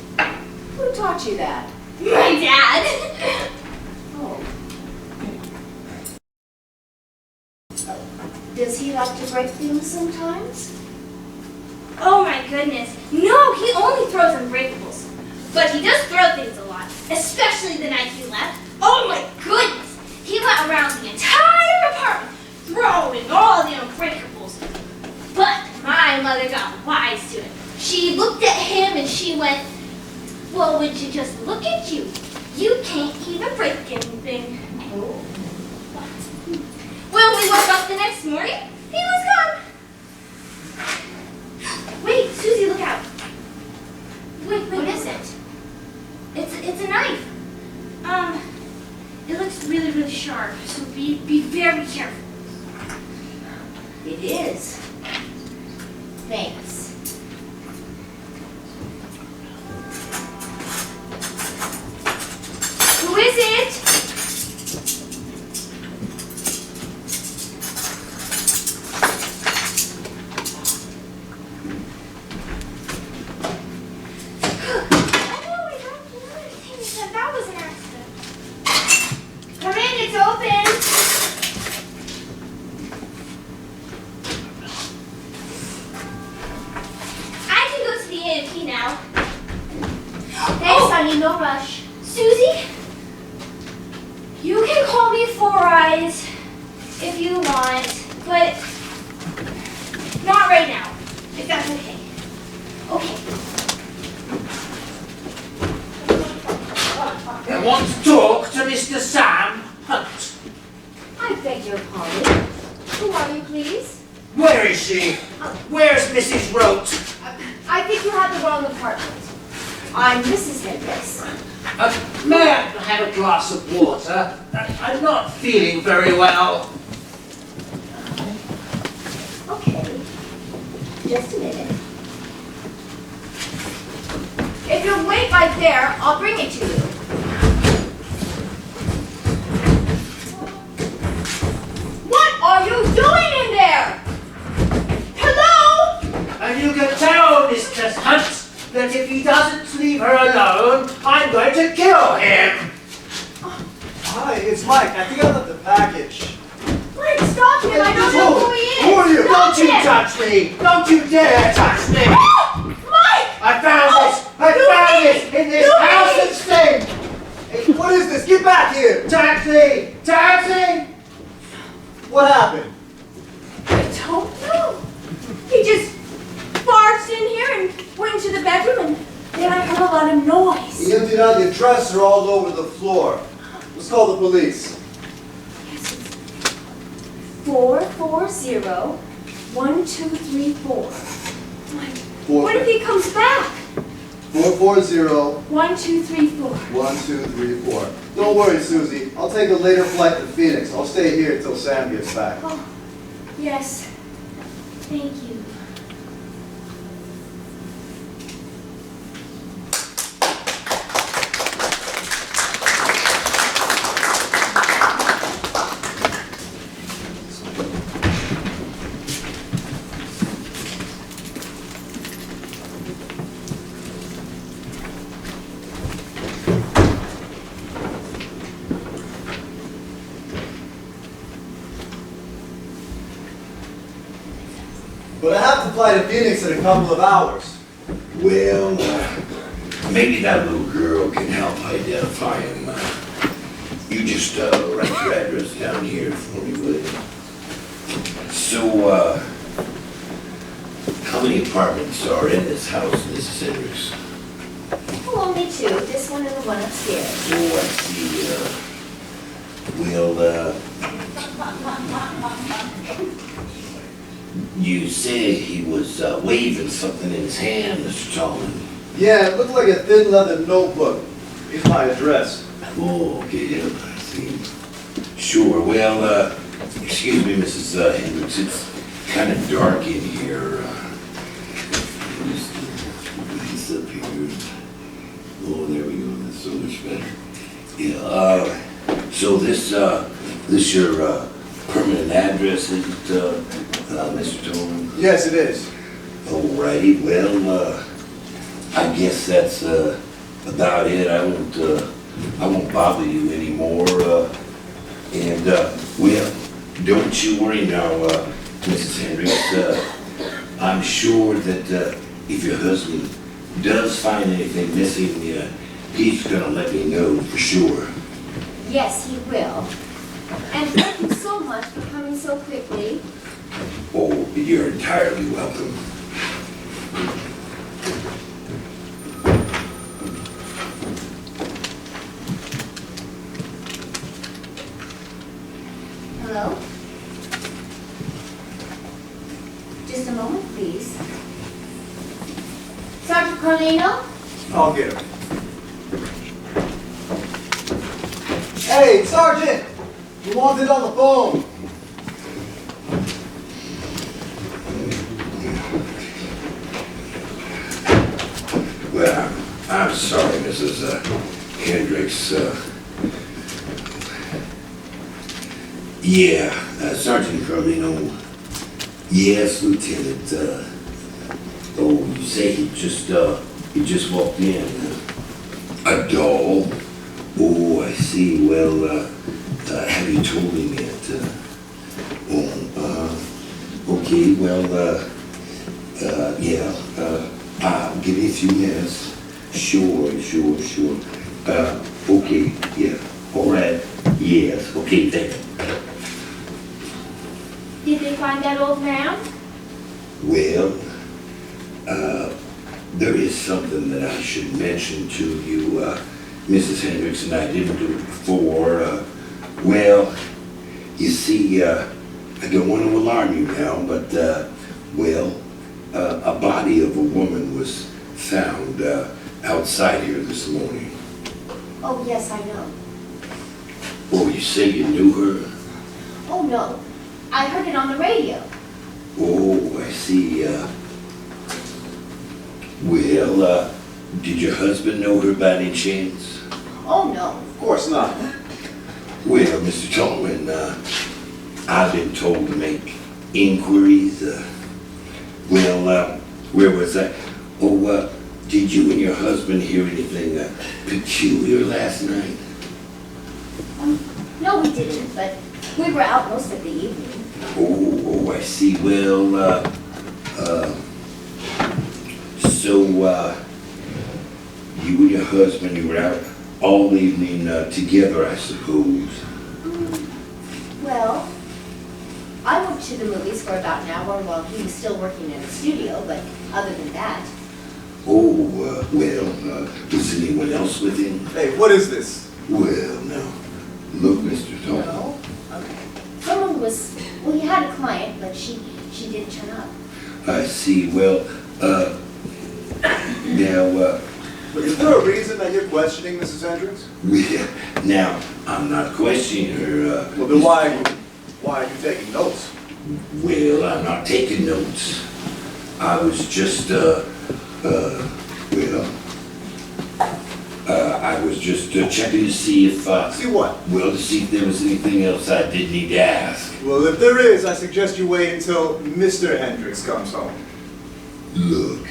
Who taught you that? My dad. Oh. Does he like to break things sometimes? Oh my goodness. No, he only throws unbreakables. But he does throw things a lot, especially the night he left. Oh my goodness. He went around the entire apartment throwing all the unbreakables. But my mother got wise to it. She looked at him and she went, well, would you just look at you? You can't even break anything. Oh. When we woke up the next morning, he was gone. Wait, Suzy, look out. Wait, what is it? It's a knife. It looks really, really sharp, so be very careful. It is. Thanks. Who is it? That was an accident. Come in, it's open. I can go to the A&P now. Thanks, honey. No rush. Suzy, you can call me Four Eyes if you want, but not right now, if that's okay. Okay. I want to talk to Mr. Sam Hunt. I beg your pardon. Who are you, please? Where is she? Where's Mrs. Rote? I think you have the wrong apartment. I'm Mrs. Hendrix. May I have a glass of water? I'm not feeling very well. Okay. Just a minute. If you'll wait right there, I'll bring it to you. What are you doing in there? Hello? And you can tell Mr. Hunt that if he doesn't leave her alone, I'm going to kill him. Hi, it's Mike. I think I left the package. Wait, stop him. I don't know who he is. Who are you? Don't you touch me! Don't you dare touch me! Mike! I found this! I found this in this house and thing! Hey, what is this? Get back here! Taxi! Taxi! What happened? I don't know. He just barged in here and went into the bedroom, and then I heard a lot of noise. He emptied out your dresser all over the floor. Let's call the police. 440-1234. What if he comes back? 440-1234. 1234. Don't worry, Suzy. I'll take a later flight to Phoenix. I'll stay here until Sam gets back. Oh, yes. Thank you. But I have to fly to Phoenix in a couple of hours. Well, maybe that little girl can help identify him. You just write your address down here for me, will you? So, how many apartments are in this house, Mrs. Hendrix? Oh, only two, this one and the one upstairs. Oh, I see. Well, you said he was waving something in his hand, Mr. Tallman. Yeah, it looked like a thin leather notebook. Here's my address. Oh, okay, yeah, I see. Sure, well, excuse me, Mrs. Hendrix, it's kind of dark in here. Just this up here. Oh, there we go, that's so much better. Yeah, so this your permanent address, is it, Mr. Tallman? Yes, it is. Alrighty, well, I guess that's about it. I won't bother you anymore. Well, don't you worry now, Mrs. Hendrix. I'm sure that if your husband does find anything missing, he's gonna let me know for sure. Yes, he will. And thank you so much for coming so quickly. Oh, you're entirely welcome. Hello? Just a moment, please. Sergeant Carlino? I'll get him. Hey, Sergeant! You wanted on the phone. Well, I'm sorry, Mrs. Hendrix. Yeah, Sergeant Carlino. Yes, Lieutenant. Oh, you say he just walked in. A doll? Oh, I see. Well, have you told him yet? Okay, well, yeah, give me a few minutes. Sure. Okay, yeah, all right, yes, okay, thank you. Did they find that old man? Well, there is something that I should mention to you, Mrs. Hendrix, and I didn't do it before. Well, you see, I don't want to alarm you now, but, well, a body of a woman was found outside here this morning. Oh, yes, I know. Oh, you say you knew her? Oh, no. I heard it on the radio. Oh, I see. Well, did your husband know her by any chance? Oh, no. Of course not. Well, Mr. Tallman, I've been told to make inquiries. Well, where was I? Oh, did you and your husband hear anything peculiar last night? No, we didn't, but we were out most of the evening. Oh, I see. Well, so, you and your husband, you were out all evening together, I suppose. Well, I went to the movies for about an hour while he was still working in the studio, but other than that. Oh, well, was anyone else with him? Hey, what is this? Well, now, look, Mr. Tallman. No? Okay. Someone was, well, he had a client, but she didn't turn up. I see. Well, now, But is there a reason that you're questioning Mrs. Hendrix? now, I'm not questioning her. Well, then why are you taking notes? Well, I'm not taking notes. I was just, I was just checking to see if, See what? well, to see if there was anything else I did need to ask. Well, if there is, I suggest you wait until Mr. Hendrix comes home. Look,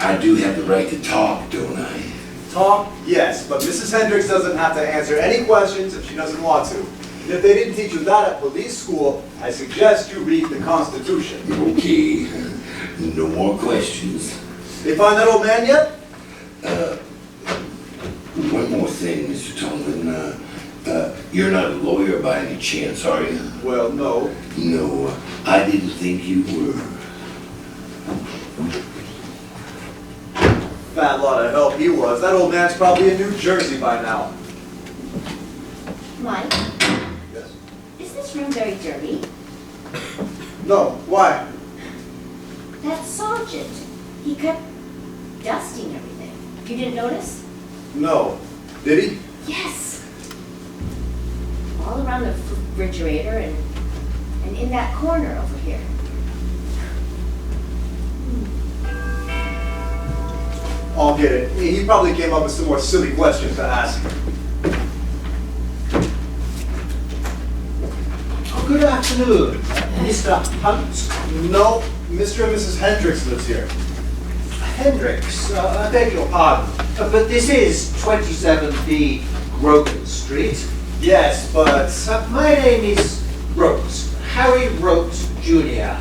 I do have the right to talk, don't I? Talk? Yes, but Mrs. Hendrix doesn't have to answer any questions if she doesn't want to. And if they didn't teach you that at police school, I suggest you read the Constitution. Okay. No more questions. They find that old man yet? One more thing, Mr. Tolman. You're not a lawyer by any chance, are you? Well, no. No, I didn't think you were. Fat lot of help he was. That old man's probably in New Jersey by now. Mike, Yes. is this room very dirty? No, why? That sergeant, he kept dusting everything. You didn't notice? No. Did he? Yes. All around the refrigerator and in that corner over here. I'll get it. He probably came up with some more silly questions to ask. Oh, good afternoon, Mr. Hunt. No, Mr. and Mrs. Hendrix lives here. Hendrix, I beg your pardon, but this is 27B Grogan Street. Yes, but... My name is Rhodes, Harry Rhodes Jr.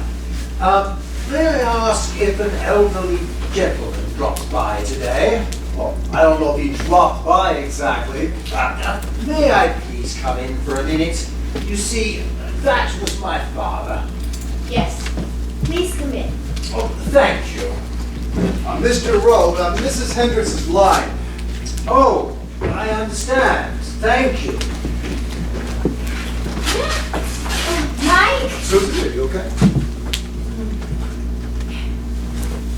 May I ask if an elderly gentleman dropped by today? Well, I don't know if he dropped by exactly. May I please come in for a minute? You see, that was my father. Yes. Please come in. Oh, thank you. Mr. Rowe, Mrs. Hendrix is blind. Oh, I understand. Thank you. Mike! Suzy, are you okay?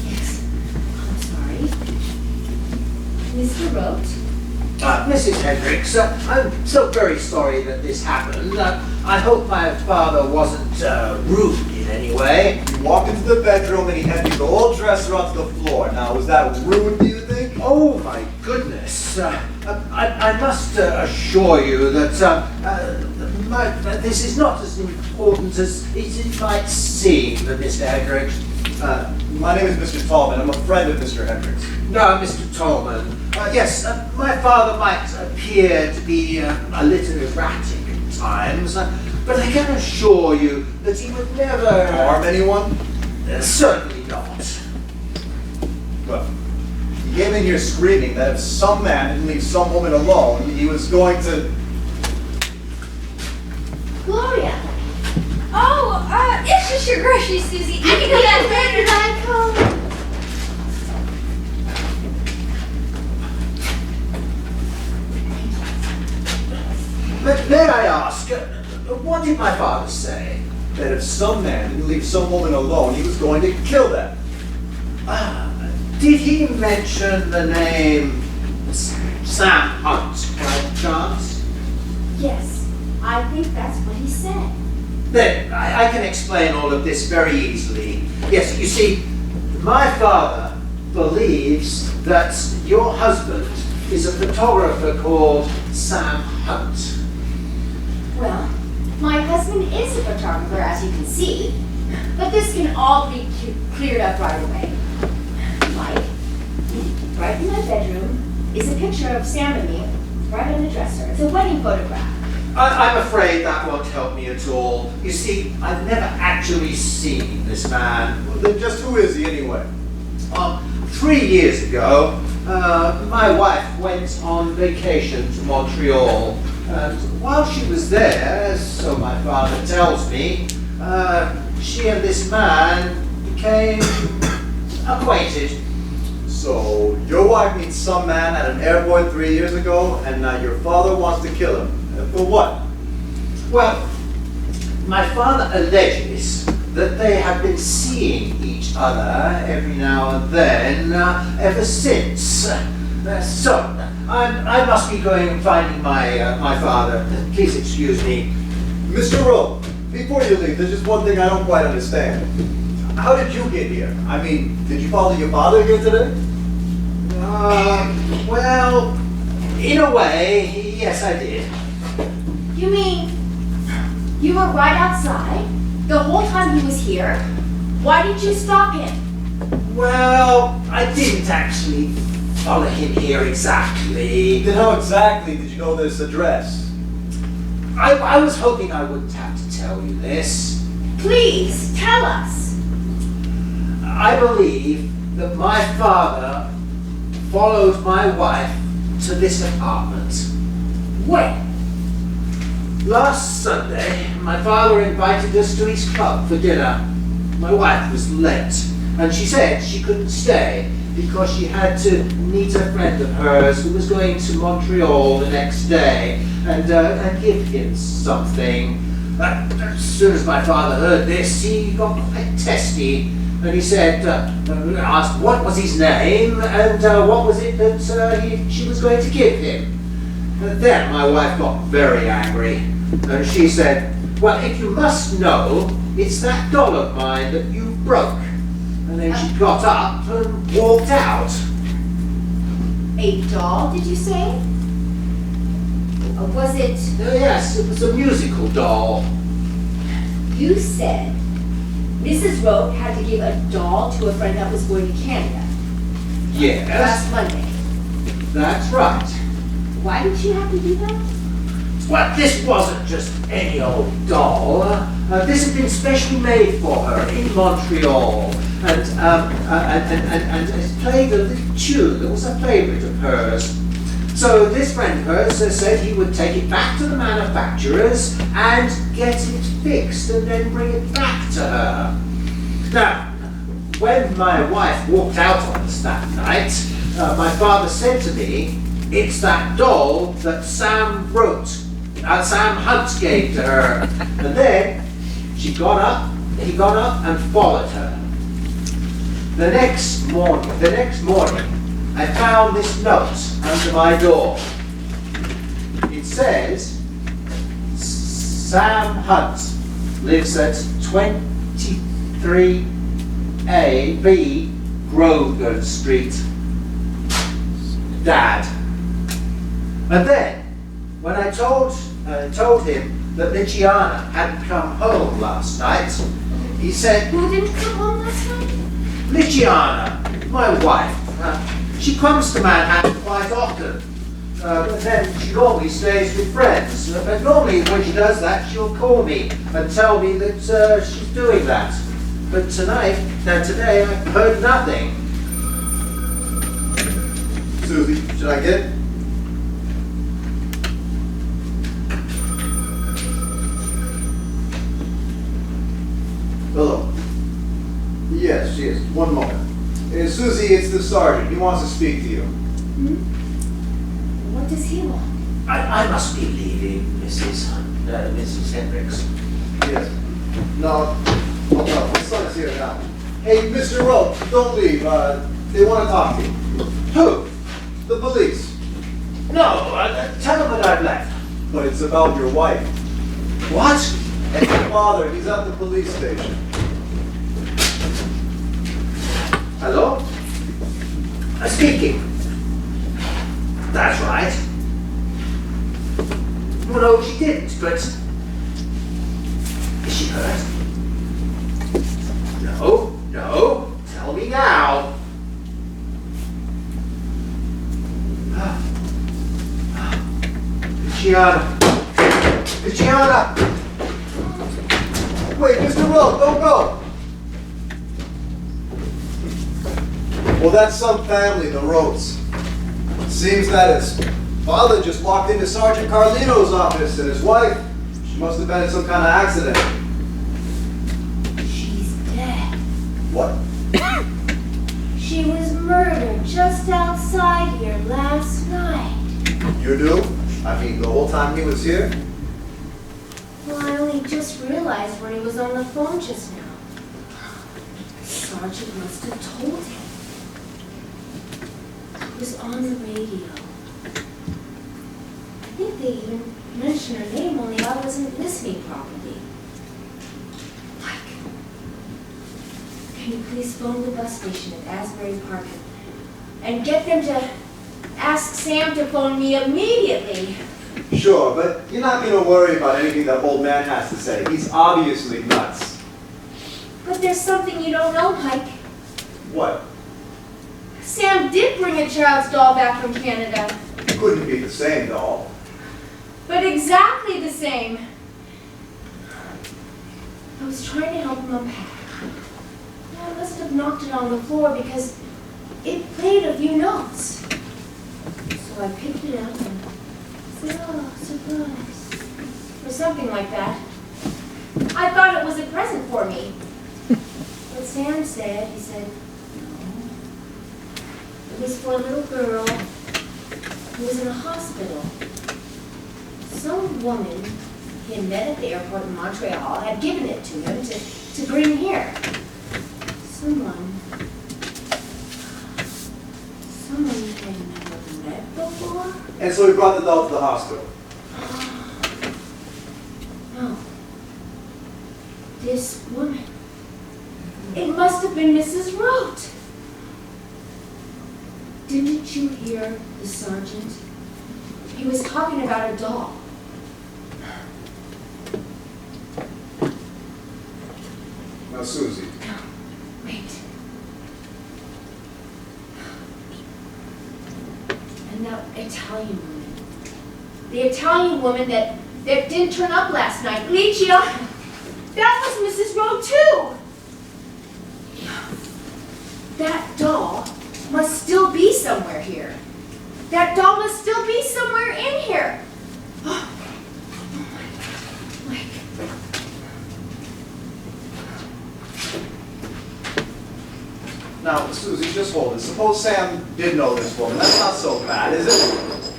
Yes. I'm sorry. Mr. Rote? Mrs. Hendrix, I'm so very sorry that this happened. I hope my father wasn't rude in any way. He walked into the bedroom and he emptied the whole dresser onto the floor. Now, was that rude, do you think? Oh my goodness. I must assure you that this is not as important as it might seem, Mr. Hendrix. My name is Mr. Tallman. I'm a friend of Mr. Hendrix. No, Mr. Tolman. Yes, my father might appear to be a little erratic at times, but I can assure you that he would never Harm anyone? Certainly not. Well, he came in here screaming that if some man didn't leave some woman alone, he was going to... Gloria! Oh, it's just your groceries, Suzy. I can do that later. May I ask, what did my father say? that if some man didn't leave some woman alone, he was going to kill them. Did he mention the name Sam Hunt by chance? Yes, I think that's what he said. Then I can explain all of this very easily. Yes, you see, my father believes that your husband is a photographer called Sam Hunt. Well, my husband is a photographer, as you can see, but this can all be cleared up right away. Mike, right in my bedroom is a picture of Sam and me, right on the dresser. It's a wedding photograph. I'm afraid that won't help me at all. You see, I've never actually seen this man. Well, then just who is he anyway? 3 years ago, my wife went on vacation to Montreal. And while she was there, so my father tells me, she and this man became acquainted. So, your wife meets some man at an airport 3 years ago, and now your father wants to kill him. For what? Well, my father alleges that they have been seeing each other every now and then ever since. So, I must be going and finding my father. Please excuse me. Mr. Rowe, before you leave, there's just one thing I don't quite understand. How did you get here? I mean, did you follow your father here today? Well, in a way, yes, I did. You mean you were right outside the whole time he was here? Why did you stop him? Well, I didn't actually follow him here exactly. Then how exactly did you know this address? I was hoping I wouldn't have to tell you this. Please, tell us. I believe that my father followed my wife to this apartment. When? Last Sunday, my father invited us to his club for dinner. My wife was late, and she said she couldn't stay because she had to meet a friend of hers who was going to Montreal the next day and give him something. As soon as my father heard this, he got quite testy, and he said, asked what was his name and what was it that she was going to give him. And then my wife got very angry, and she said, well, if you must know, it's that doll of mine that you broke. And then she got up and walked out. A doll, did you say? Was it? Yes, it was a musical doll. You said Mrs. Rote had to give a doll to a friend that was going to Canada Yes, last Monday. that's right. Why did she have to do that? Well, this wasn't just any old doll. This had been specially made for her in Montreal, and it played a little tune that was a favourite of hers. So this friend of hers said he would take it back to the manufacturers and get it fixed and then bring it back to her. Now, when my wife walked out on us that night, my father said to me, it's that doll that Sam Hunt gave to her. And then he got up and followed her. The next morning, I found this note under my door. It says, Sam Hunt lives at 23A Grosvenor Street. Dad. And then, when I told him that Luciana hadn't come home last night, he said, Who didn't come home last night? Luciana, my wife, she comes to Manhattan quite often, but then she normally stays with friends. But normally when she does that, she'll call me and tell me that she's doing that. But today I've heard nothing. Suzy, should I get it? Hello. Yes, she is. One moment. Suzy, it's the sergeant. He wants to speak to you. What does he want? I must be leaving, Mrs. Hendrix. Yes. No, my son is here now. Hey, Mr. Rowe, don't leave. They want to talk to you. Who? The police. No, tell them that I've left. But it's about your wife. What? And your father, he's at the police station. Hello? Speaking. That's right. Well, no, she didn't, but... Is she hurt? No. Tell me now. Luciana! Wait, Mr. Rowe, don't go! Well, that's some family, the Rhodes. Seems that his father just walked into Sergeant Carlino's office, and his wife, she must have been in some kind of accident. She's dead. What? She was murdered just outside here last night. You knew? I mean, the whole time he was here? Well, I only just realized when he was on the phone just now. Sergeant must have told him. It was on the radio. I think they even mentioned her name, only I wasn't listening properly. Mike, can you please phone the bus station at Asbury Park and get them to ask Sam to phone me immediately? Sure, but you're not going to worry about anything that old man has to say. He's obviously nuts. But there's something you don't know, Mike. What? Sam did bring a child's doll back from Canada. It couldn't be the same doll. But exactly the same. I was trying to help him unpack. I must have knocked it on the floor because it played a few notes. So I picked it up and said, oh, surprise. Or something like that. I thought it was a present for me. But Sam said, he said, no. It was for a little girl who was in a hospital. Some woman he had met at the airport in Montreal had given it to him to bring here. Someone he had never met before? And so he brought the doll to the hospital. No. This woman. It must have been Mrs. Rote. Didn't you hear the sergeant? He was talking about a doll. Now, Suzy. No, wait. And that Italian woman. The Italian woman that didn't turn up last night. Licia. That was Mrs. Rowe too. That doll must still be somewhere here. That doll must still be somewhere in here. Oh my God. Now, Suzy, just hold it. Suppose Sam did know this woman. That's not so bad, is it?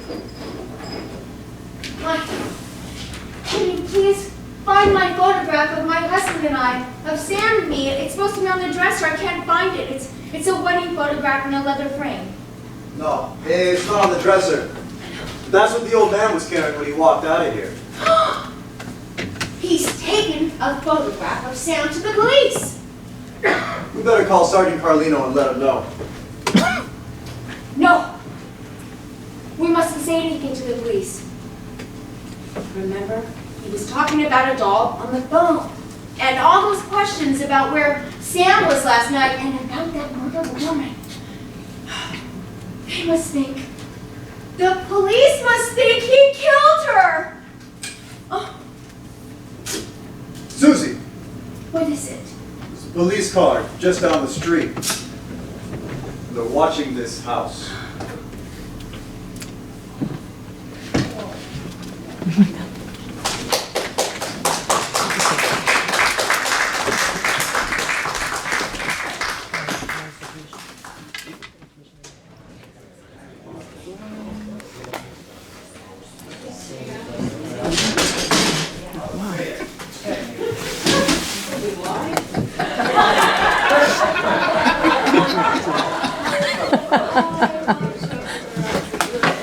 Mike, can you please find my photograph of my husband and I, of Sam and me? It's supposed to be on the dresser. I can't find it. It's a wedding photograph in a leather frame. No, it's not on the dresser. That's what the old man was carrying when he walked out of here. He's taken a photograph of Sam to the police. We better call Sergeant Carlino and let him know. No. We mustn't say anything to the police. Remember, he was talking about a doll on the phone. And all those questions about where Sam was last night and about that murdered woman. They must think. The police must think he killed her. Oh, Suzy! what is it? There's a police car just down the street. They're watching this house.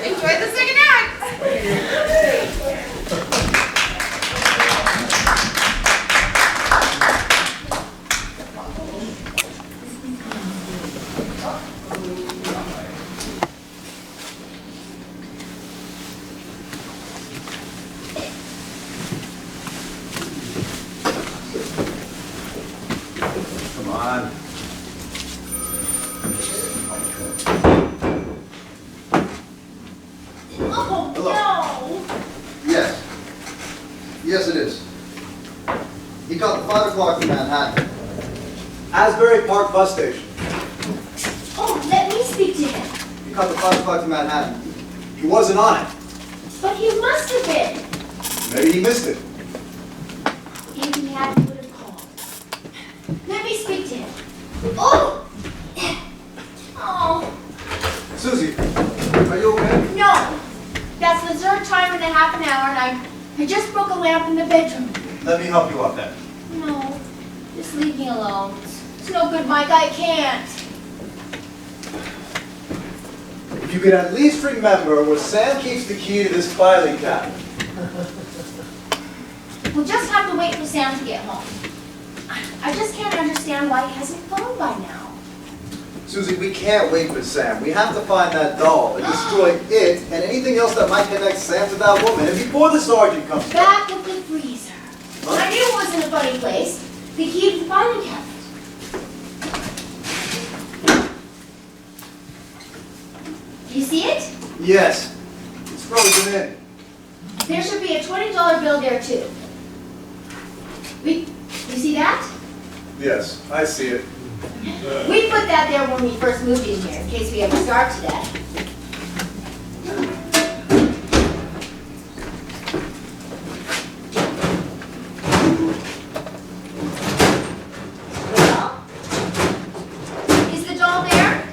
Enjoy the second act. Come on. Oh, Hello. no. Yes. Yes, it is. He caught the 5 o'clock in Manhattan. Asbury Park bus station. Oh, let me speak to him. He caught the 5 o'clock in Manhattan. He wasn't on it. But he must have been. Maybe he missed it. If he had, he would have called. Let me speak to him. Oh! Oh, Suzy, are you okay? no. That's the third time in a half an hour, and I just broke a lamp in the bedroom. Let me help you up then. No, just leave me alone. It's no good, Mike. I can't. If you could at least remember where Sam keeps the key to this filing cabinet. We'll just have to wait for Sam to get home. I just can't understand why he hasn't phoned by now. Suzy, we can't wait for Sam. We have to find that doll and destroy it and anything else that might connect Sam to that woman. And before the sergeant comes back. Back of the freezer. I knew it was in a funny place. The key to the filing cabinet. Do you see it? Yes, it's frozen in. There should be a $20 bill there too. You see that? Yes, I see it. We put that there when we first moved in here, in case we ever starve to death. Well, is the doll there?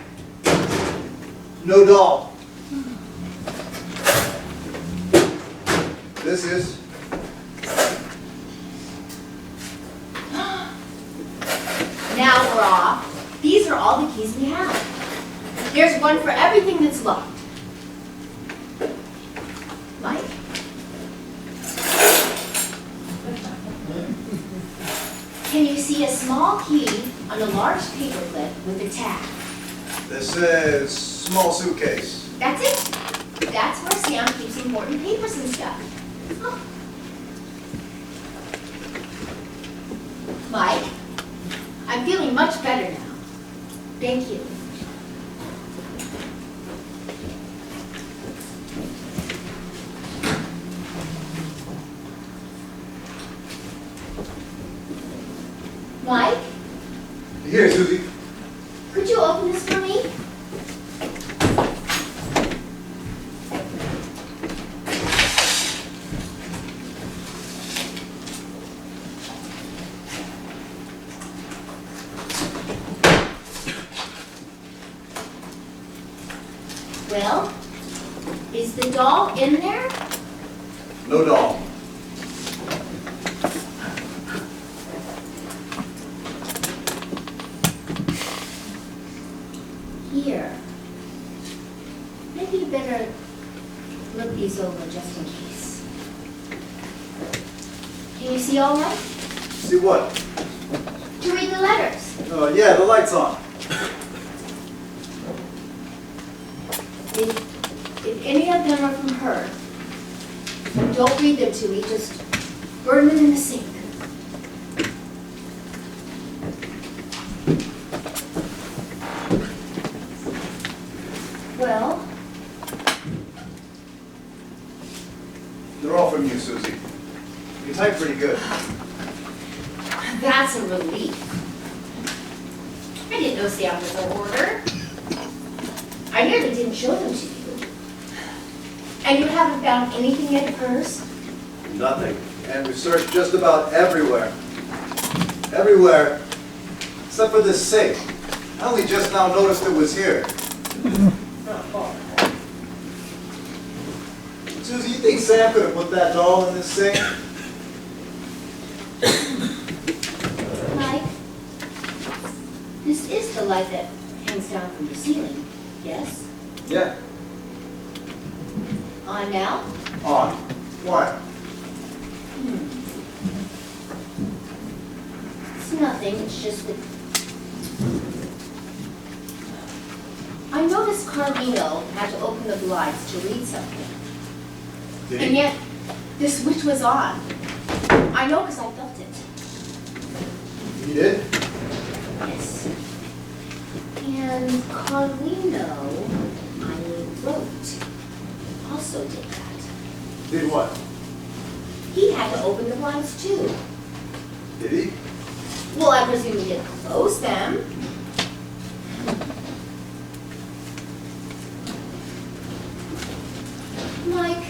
No doll. This is. Now we're off. These are all the keys we have. There's one for everything that's locked. Mike? Can you see a small key on a large paper clip with a tag? This is small suitcase. That's it. That's where Sam keeps important papers and stuff. Oh. Mike, I'm feeling much better now. Thank you. Mike, Here, Suzy. could you open this for me? Well, is the doll in there? No doll. Here. Maybe you better look these over just in case. Can you see all right? See what? To read the letters. Oh, yeah, the light's on. If any of them are from her, don't read them to me, just burn them in the sink. Well, They're all from you, Suzy. You type pretty good. that's a relief. I didn't know Sam was a hoarder. I nearly didn't show them to you. And you haven't found anything in hers? Nothing. And we've searched just about everywhere. Everywhere. Except for this safe. I only just now noticed it was here. Suzy, you think Sam could have put that doll in this safe? Mike, this is the light that hangs down from the ceiling, yes? Yeah. On now? On. Why? It's nothing, it's just that I noticed Carlino had to open the blinds to read something. Did And he? yet, this switch was on. I know because I felt it. He did? Yes. And Carlino, I wrote, also did that. Did what? He had to open the blinds too. Did he? Well, I presume he didn't close them. Mike,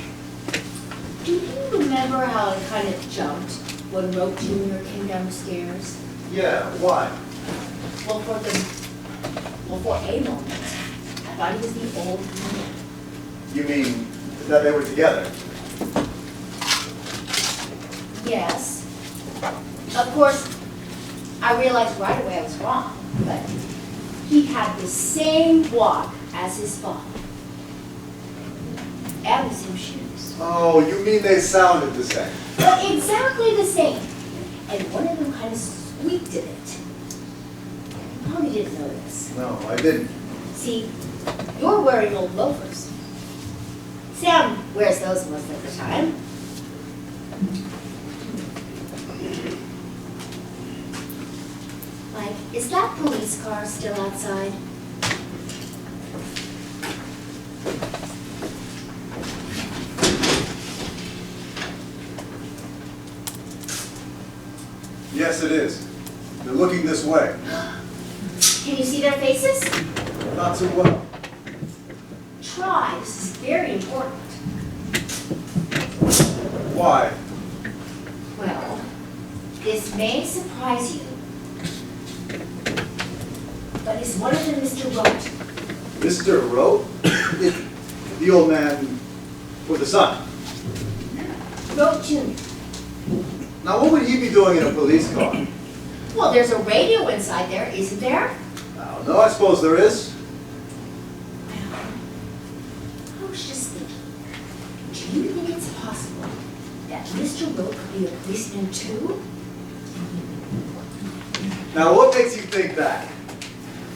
do you remember how I kind of jumped when Rope Jr. came down the stairs? Yeah, why? Well, for a moment, I thought he was the old man. You mean that they were together? Yes. Of course, I realized right away I was wrong, but he had the same walk as his father. And the same shoes. Oh, you mean they sounded the same? But exactly the same. And one of them kind of squeaked a bit. You probably didn't know this. No, I didn't. See, you're wearing old loafers. Sam wears those most of the time. Mike, is that police car still outside? Yes, it is. They're looking this way. Can you see their faces? Not too well. Try. This is very important. Why? Well, this may surprise you. But is one of them Mr. Rote? Mr. Rote? The old man with the son. Rote Jr. Now, what would he be doing in a police car? Well, there's a radio inside there, isn't there? I don't know, I suppose there is. Well, I was just thinking, do you think it's possible that Mr. Rote could be a policeman too? Now, what makes you think that?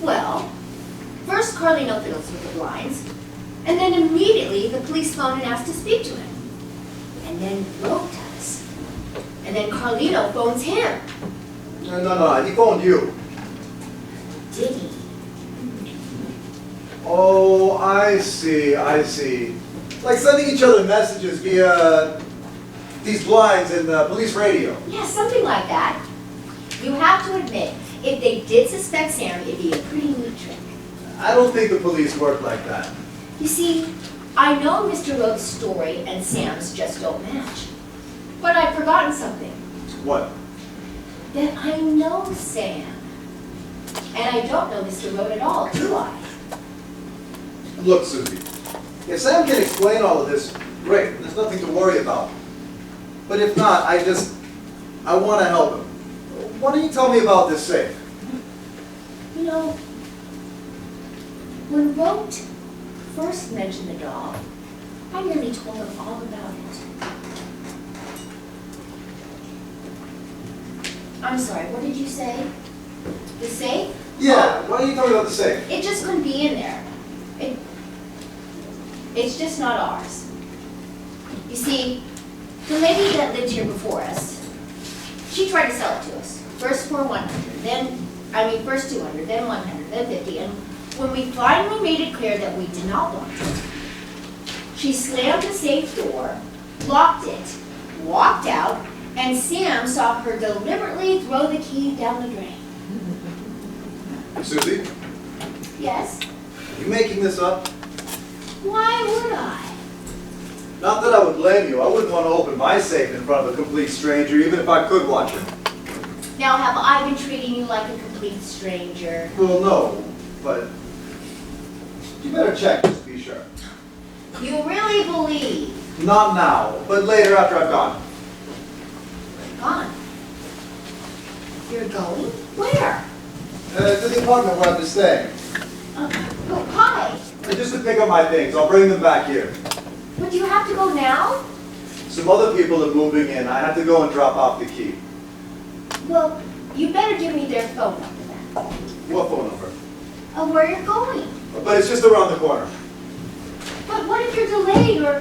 Well, first Carlino fiddles with the blinds, and then immediately the police phone and asks to speak to him. And then Rote does. And then Carlino phones him. No, he phoned you. Did he? Oh, I see. Like sending each other messages via these blinds in the police radio. Yeah, something like that. You have to admit, if they did suspect Sam, it'd be a pretty neat trick. I don't think the police work like that. You see, I know Mr. Rote's story and Sam's just don't match. But I've forgotten something. What? That I know Sam. And I don't know Mr. Rote at all, do I? Look, Suzy, if Sam can explain all of this, great. There's nothing to worry about. But if not, I want to help him. Why don't you tell me about this safe? You know, when Rote first mentioned the dog, I nearly told him all about it. I'm sorry, what did you say? The safe? Yeah, why don't you tell me about the safe? It just couldn't be in there. It's just not ours. You see, the lady that lived here before us, she tried to sell it to us. First for 100, first 200, then 100, then 50, and when we finally made it clear that we did not want it, she slammed the safe door, locked it, walked out, and Sam saw her deliberately throw the key down the drain. Suzy, Yes? are you making this up? Why would I? Not that I would blame you. I wouldn't want to open my safe in front of a complete stranger, even if I could watch him. Now, have I been treating you like a complete stranger? Well, no, but you better check just to be sure. You really believe? Not now, but later after I've gone. Gone. You're going? Where? To the apartment where I've been staying. Oh, hi. Just to pick up my things. I'll bring them back here. But do you have to go now? Some other people are moving in. I have to go and drop off the key. Well, you better give me their phone number then. What phone number? Of where you're going. But it's just around the corner. But what if you're delayed or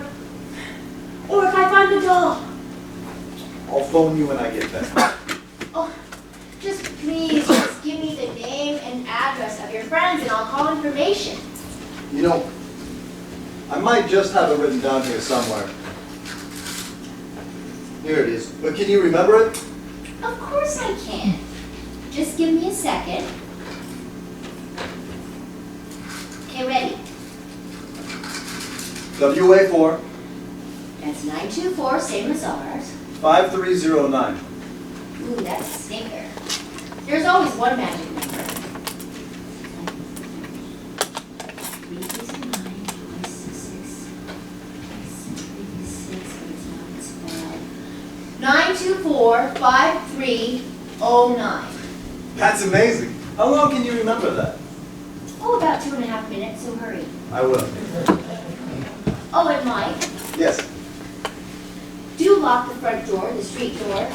if I find the dog? I'll phone you when I get there. Oh, just please, just give me the name and address of your friends and I'll call information. You know, I might just have it written down here somewhere. Here it is. But can you remember it? Of course I can. Just give me a second. Okay, ready? WA4 That's 924, same as ours. 5309. Ooh, that's a stinker. There's always one magic number. 924-5309. That's amazing. How long can you remember that? Oh, about 2.5 minutes, so hurry. I will. Oh, and Mike, Yes. do lock the front door, the street door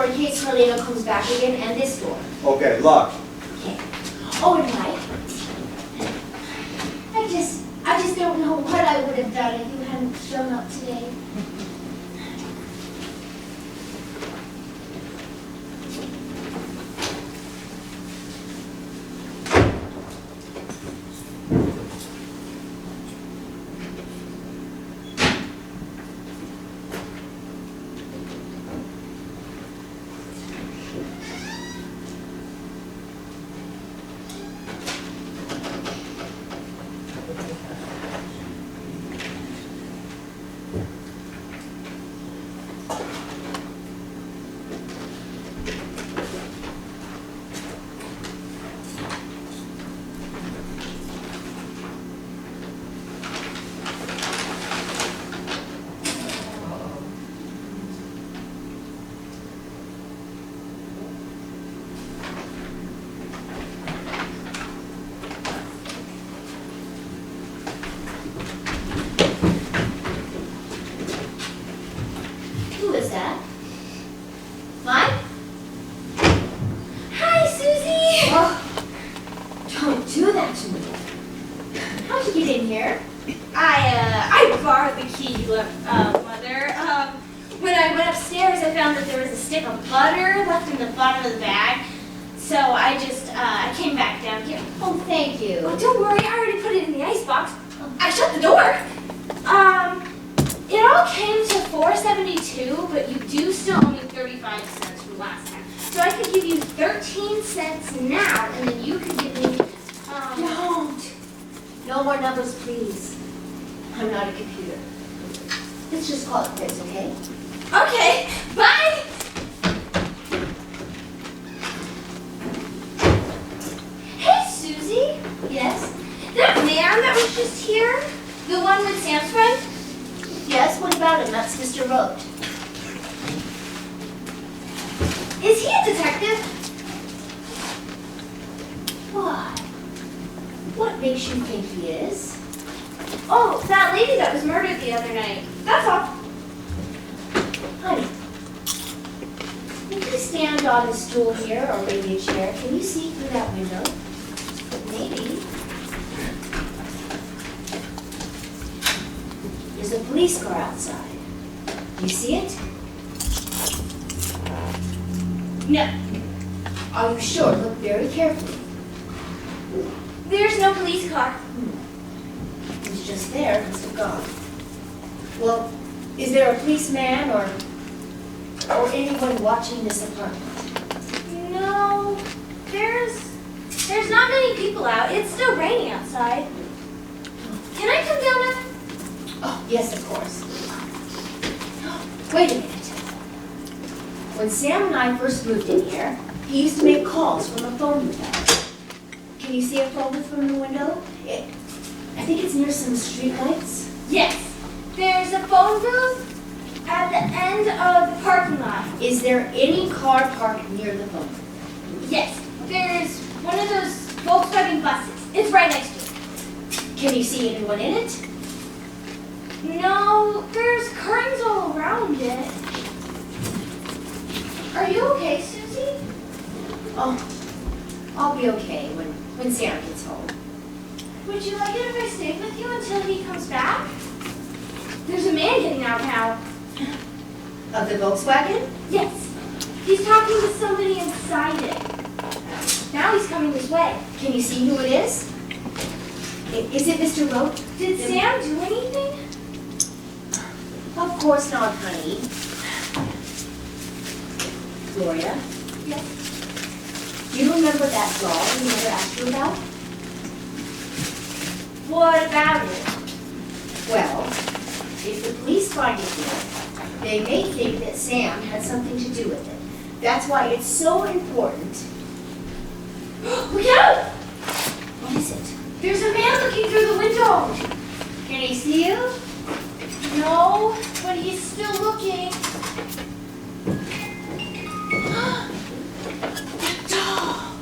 in case Carlino comes back again, and this door. Okay, lock. Okay. Oh, and Mike, I just don't know what I would have done if you hadn't shown up today. found that there was a stick of butter left in the bottom of the bag. So I just, I came back down here. Oh, thank you. Oh, don't worry, I already put it in the icebox. I shut the door. It all came to $4.72, but you do still owe me 35 cents from last time. So I could give you 13 cents now, and then you could give me, Don't. No more numbers, please. I'm not a computer. Let's just call it quits, okay? Okay, bye! Hey, Suzy. Yes? That man that was just here, the one with Sam's friend, Yes, what about him? That's Mr. Road. is he a detective? Why? What makes you think he is? Oh, that lady that was murdered the other night. That's all. Honey, if you stand on a stool here or maybe a chair, can you see through that window? Maybe. There's a police car outside. Do you see it? No, Are you sure? Look very carefully. there's no police car. It was just there, must have gone. Well, is there a policeman or anyone watching this apartment? No, there's not many people out. It's still raining outside. Can I come down now? Oh, yes, of course. Wait a minute. When Sam and I first moved in here, he used to make calls from a phone booth. Can you see a phone booth from the window? I think it's near some streetlights. Yes, there's a phone booth at the end of the parking lot. Is there any car parked near the phone booth? Yes, there's one of those Volkswagen buses. It's right next to it. Can you see anyone in it? No, there's curtains all around it. Are you okay, Suzy? Oh, I'll be okay when Sam gets home. Would you like it if I stayed with you until he comes back? There's a man getting out now. Of the Volkswagen? Yes, he's talking to somebody inside it. Now he's coming this way. Can you see who it is? Is it Mr. Rote? Did Sam do anything? Of course not, honey. Gloria, Yes. do you remember that doll we never asked you about? What about it? Well, if the police find it here, they may think that Sam had something to do with it. That's why it's so important. Look out! What is it? There's a man looking through the window. Can he see you? No, but he's still looking. The doll!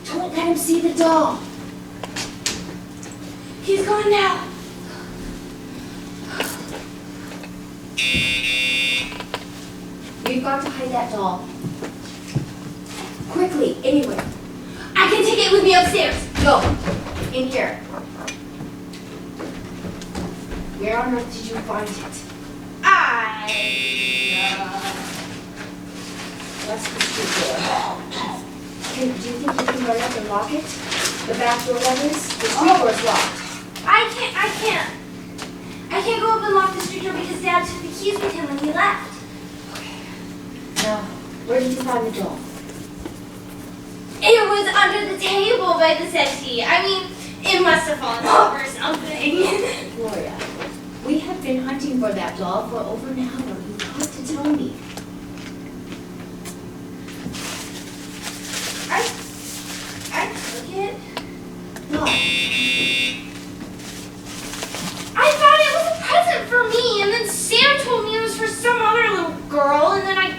Don't let him see the doll. He's gone now. We've got to hide that doll. Quickly, anywhere. I can take it with me upstairs. Go. In here. Where on earth did you find it? That's the street door. Do you think you can run up and lock it? The back door letters? The street door is locked. I can't go up and lock the street door because Dad took the keys with him when he left. Now, where did you find the doll? It was under the table by the settee. I mean, it must have fallen off or something. Gloria, we have been hunting for that doll for over an hour. You've got to tell me. I took it. No. I thought it was a present for me, and then Sam told me it was for some other little girl, and then I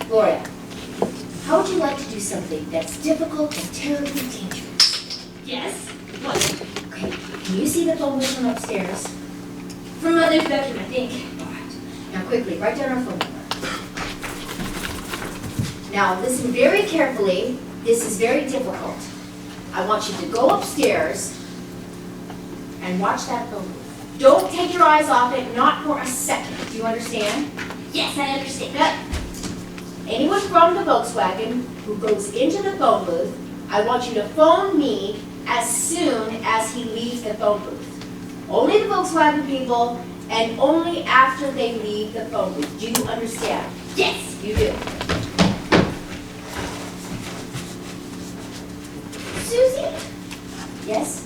Gloria, how would you like to do something that's difficult and terribly dangerous? Yes. What? Okay, can you see the phone booth from upstairs? From Mother's bedroom, I think. All right. Now quickly, write down our phone number. Now listen very carefully. This is very difficult. I want you to go upstairs and watch that phone booth. Don't take your eyes off it, not for a second. Do you understand? Yes, I understand. Yep. Anyone from the Volkswagen who goes into the phone booth, I want you to phone me as soon as he leaves the phone booth. Only the Volkswagen people, and only after they leave the phone booth. Do you understand? Yes. You do. Suzy, Yes?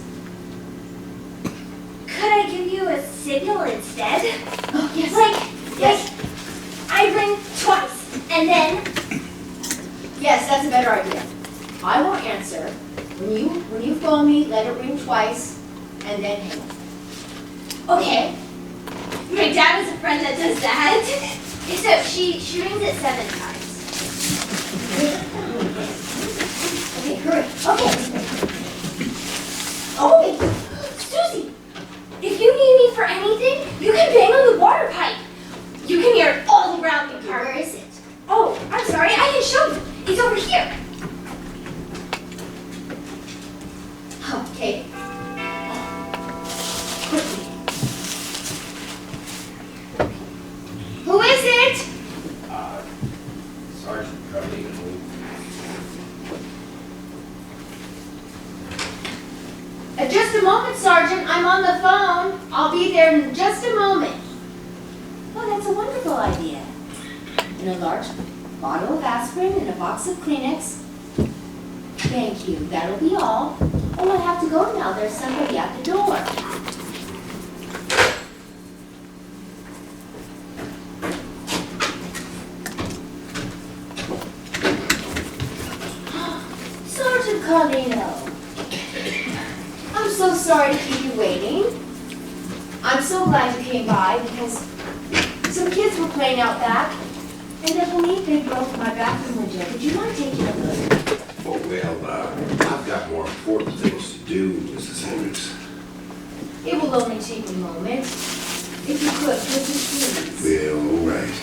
could I give you a signal instead? Oh, yes. Like, I ring twice, and then... Yes, that's a better idea. I will answer. When you phone me, let it ring twice, and then hang up. Okay. My dad has a friend that does that. Except she rings it 7 times. Okay, hurry. Okay. Oh, Suzy, if you need me for anything, you can bang on the water pipe. You can hear it all around the park. Where is it? Oh, I'm sorry, I can show you. It's over here. Okay. Quickly. Who is it? Sergeant Carlino. Just a moment, Sergeant. I'm on the phone. I'll be there in just a moment. Oh, that's a wonderful idea. In a large bottle of aspirin and a box of Kleenex. Thank you. That'll be all. Oh, I have to go now. There's somebody at the door. Sergeant Carlino. I'm so sorry to keep you waiting. I'm so glad you came by because some kids were playing out back and I believe they broke my bathroom window. Would you mind taking a look? Oh, well, I've got more important things to do, Mrs. Hendrix. It will only take a moment. If you could, please. Well, all right.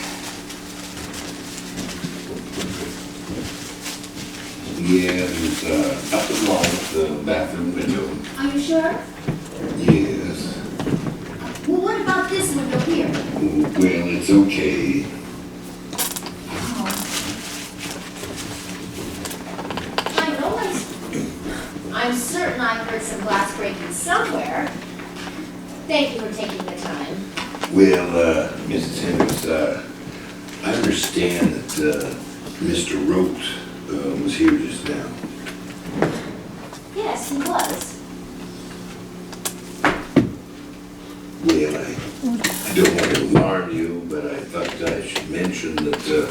Yeah, there's nothing wrong with the bathroom window. Are you sure? Yes. Well, what about this window here? Well, it's okay. I know I'm certain I heard some glass breaking somewhere. Thank you for taking the time. Well, Mrs. Hendrix, I understand that Mr. Rote was here just now. Yes, he was. Well, I don't want to alarm you, but I thought I should mention that, a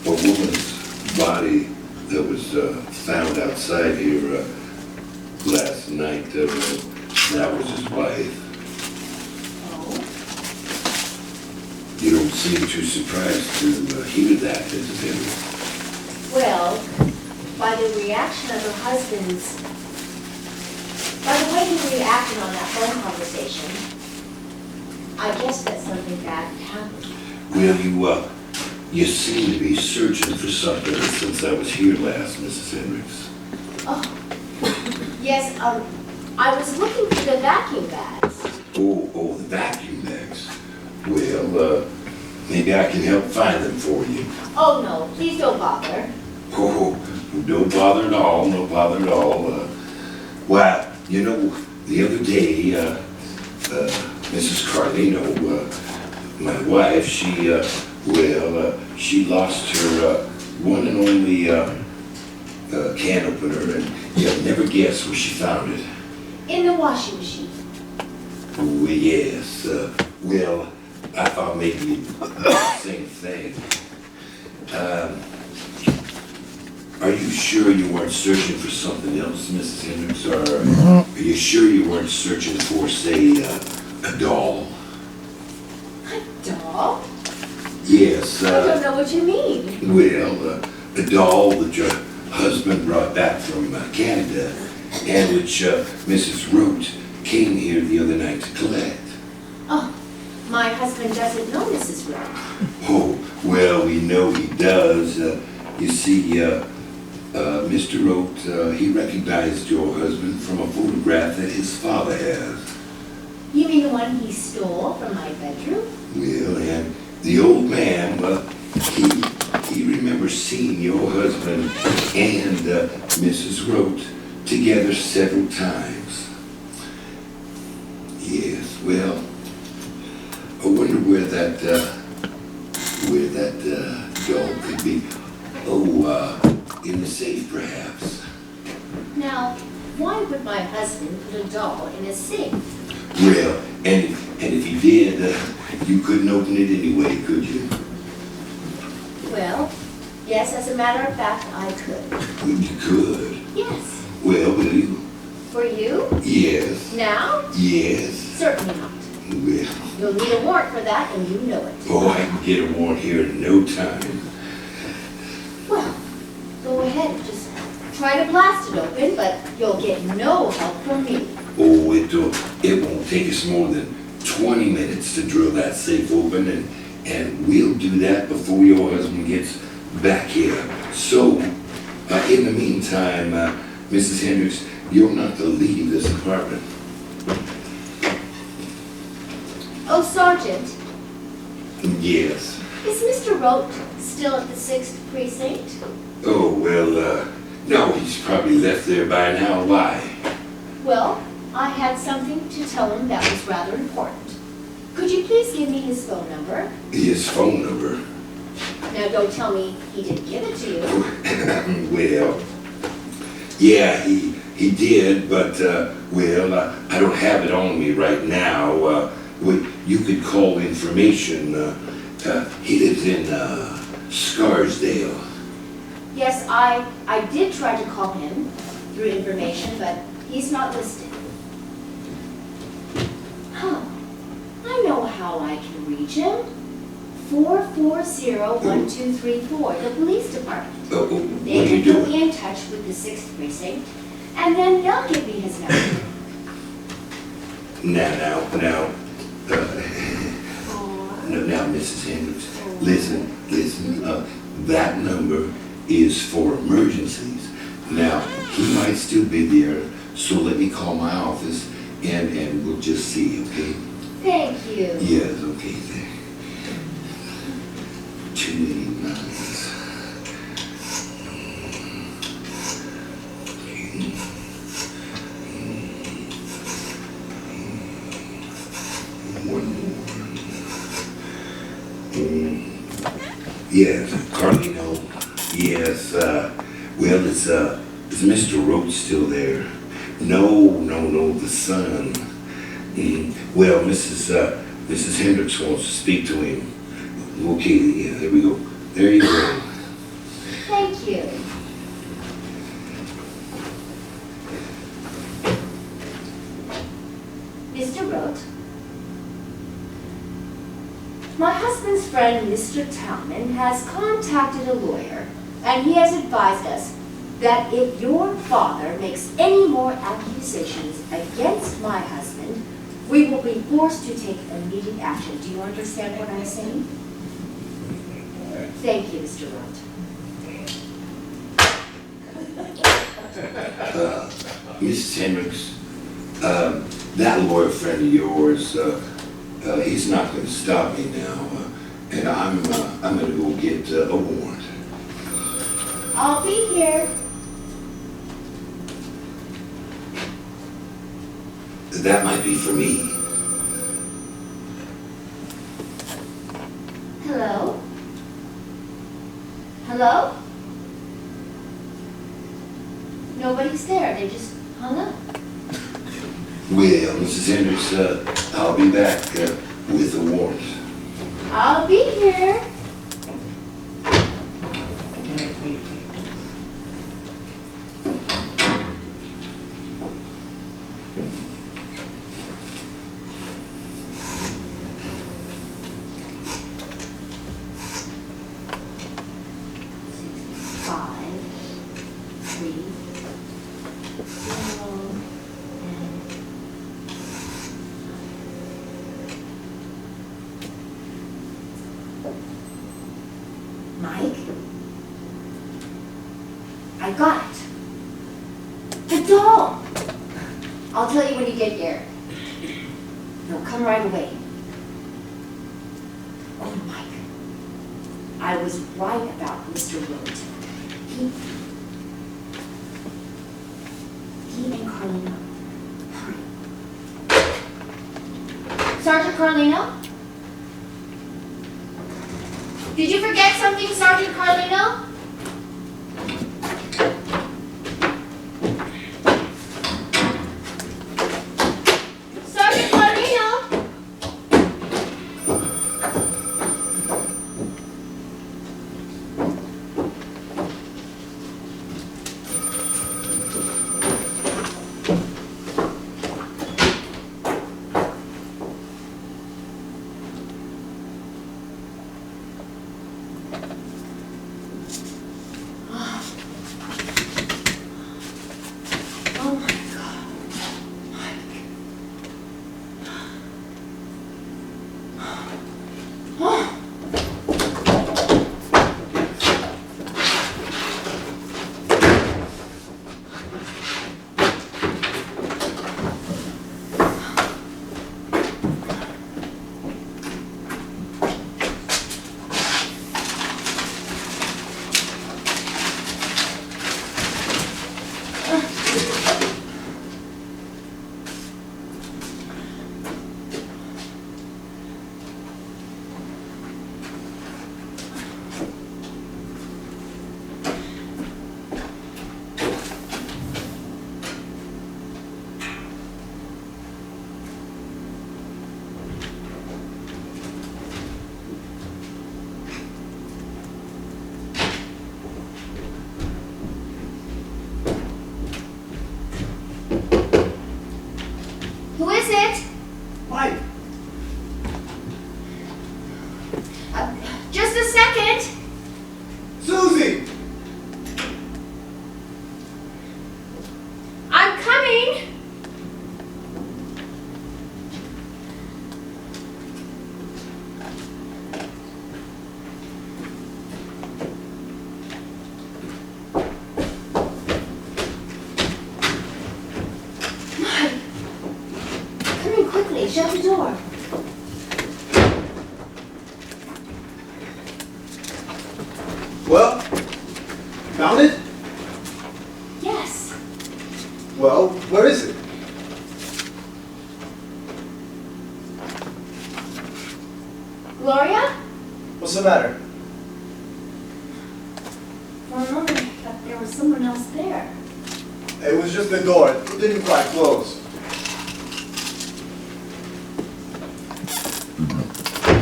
woman's body that was found outside here last night, that was his wife. Oh. You don't seem too surprised to hear that, Mrs. Hendrix. Well, by the reaction of her husband's, by the way he reacted on that phone conversation, I guess that something bad happened. Well, you seem to be searching for something since I was here last, Mrs. Hendrix. Oh, yes, I was looking for the vacuum bags. Oh, the vacuum bags. Well, maybe I can help find them for you. Oh, no, please don't bother. Oh, don't bother at all, no bother at all. Well, you know, the other day, Mrs. Carlino, my wife, she lost her one and only can opener, and you'll never guess where she found it. In the washing machine. Oh, yes. Well, I thought maybe you'd do the same thing. Are you sure you weren't searching for something else, Mrs. Hendrix? Or are you sure you weren't searching for, say, a doll? A doll? Yes. I don't know what you mean. Well, a doll that your husband brought back from Canada, and which Mrs. Root came here the other night to collect. Oh, my husband doesn't know Mrs. Root. Oh, well, we know he does. You see, Mr. Rote, he recognized your husband from a photograph that his father has. You mean the one he stole from my bedroom? Well, and The old man, he remembers seeing your husband and Mrs. Rote together several times. Yes, well, I wonder where that doll could be. Oh, in the safe, perhaps. Now, why would my husband put a doll in a safe? Well, and if he did, you couldn't open it anyway, could you? Well, yes, as a matter of fact, I could. Well, you could. Yes. Well, will you? For you? Yes. Now? Yes. Certainly not. Well, You'll need a warrant for that, and you know it. oh, I can get a warrant here in no time. Well, go ahead and just try to blast it open, but you'll get no help from me. Oh, it won't take us more than 20 minutes to drill that safe open, and we'll do that before your husband gets back here. So, in the meantime, Mrs. Hendrix, you're not to leave this apartment. Oh, Sergeant, Yes. is Mr. Rote still at the 6th Precinct? Oh, well, no, he's probably left there by now. Why? Well, I had something to tell him that was rather important. Could you please give me his phone number? His phone number? Now, don't tell me he didn't give it to you. Well, yeah, he did, but, I don't have it on me right now. You could call information. He lives in Scarsdale. Yes, I did try to call him through information, but he's not listed. Huh. I know how I can reach him. 440-1234, the police department. What are They you can put doing? me in touch with the 6th Precinct, and then they'll give me his number. Now, now, Mrs. Hendricks, listen, that number is for emergencies. Now, he might still be there, so let me call my office and we'll just see, okay? Thank you. Yes, okay, there. 289. One more. Yes, Carlino. Yes, well, is Mr. Roach still there? No, the son. Well, Mrs. Hendricks wants to speak to him. Okay, yeah, there we go. There you go. Thank you. Mr. Rote, my husband's friend, Mr. Talman, has contacted a lawyer, and he has advised us that if your father makes any more accusations against my husband, we will be forced to take immediate action. Do you understand what I'm saying? Thank you, Mr. Rote. Mrs. Hendricks, that lawyer friend of yours, he's not going to stop me now, and I'm going to go get a warrant. I'll be here. That might be for me. Hello? Hello? Nobody's there. They just hung up. Well, Mrs. Hendricks, I'll be back with a warrant. I'll be here. Mike? I got it. The doll! I'll tell you when you get here. No, come right away. Oh, Mike. I was right about Mr. Rote. He and Carlino. Sergeant Carlino? Did you forget something, Sergeant Carlino? Sergeant Carlino? Oh my God. Oh. Who is it? Mike, Just a second. Suzy! I'm coming. Mike, come in quickly. Shut the door. Well, found it? Yes. Well, where is it? Gloria? What's the matter? For a moment, I thought there was someone else there. It was just the door. It didn't quite close.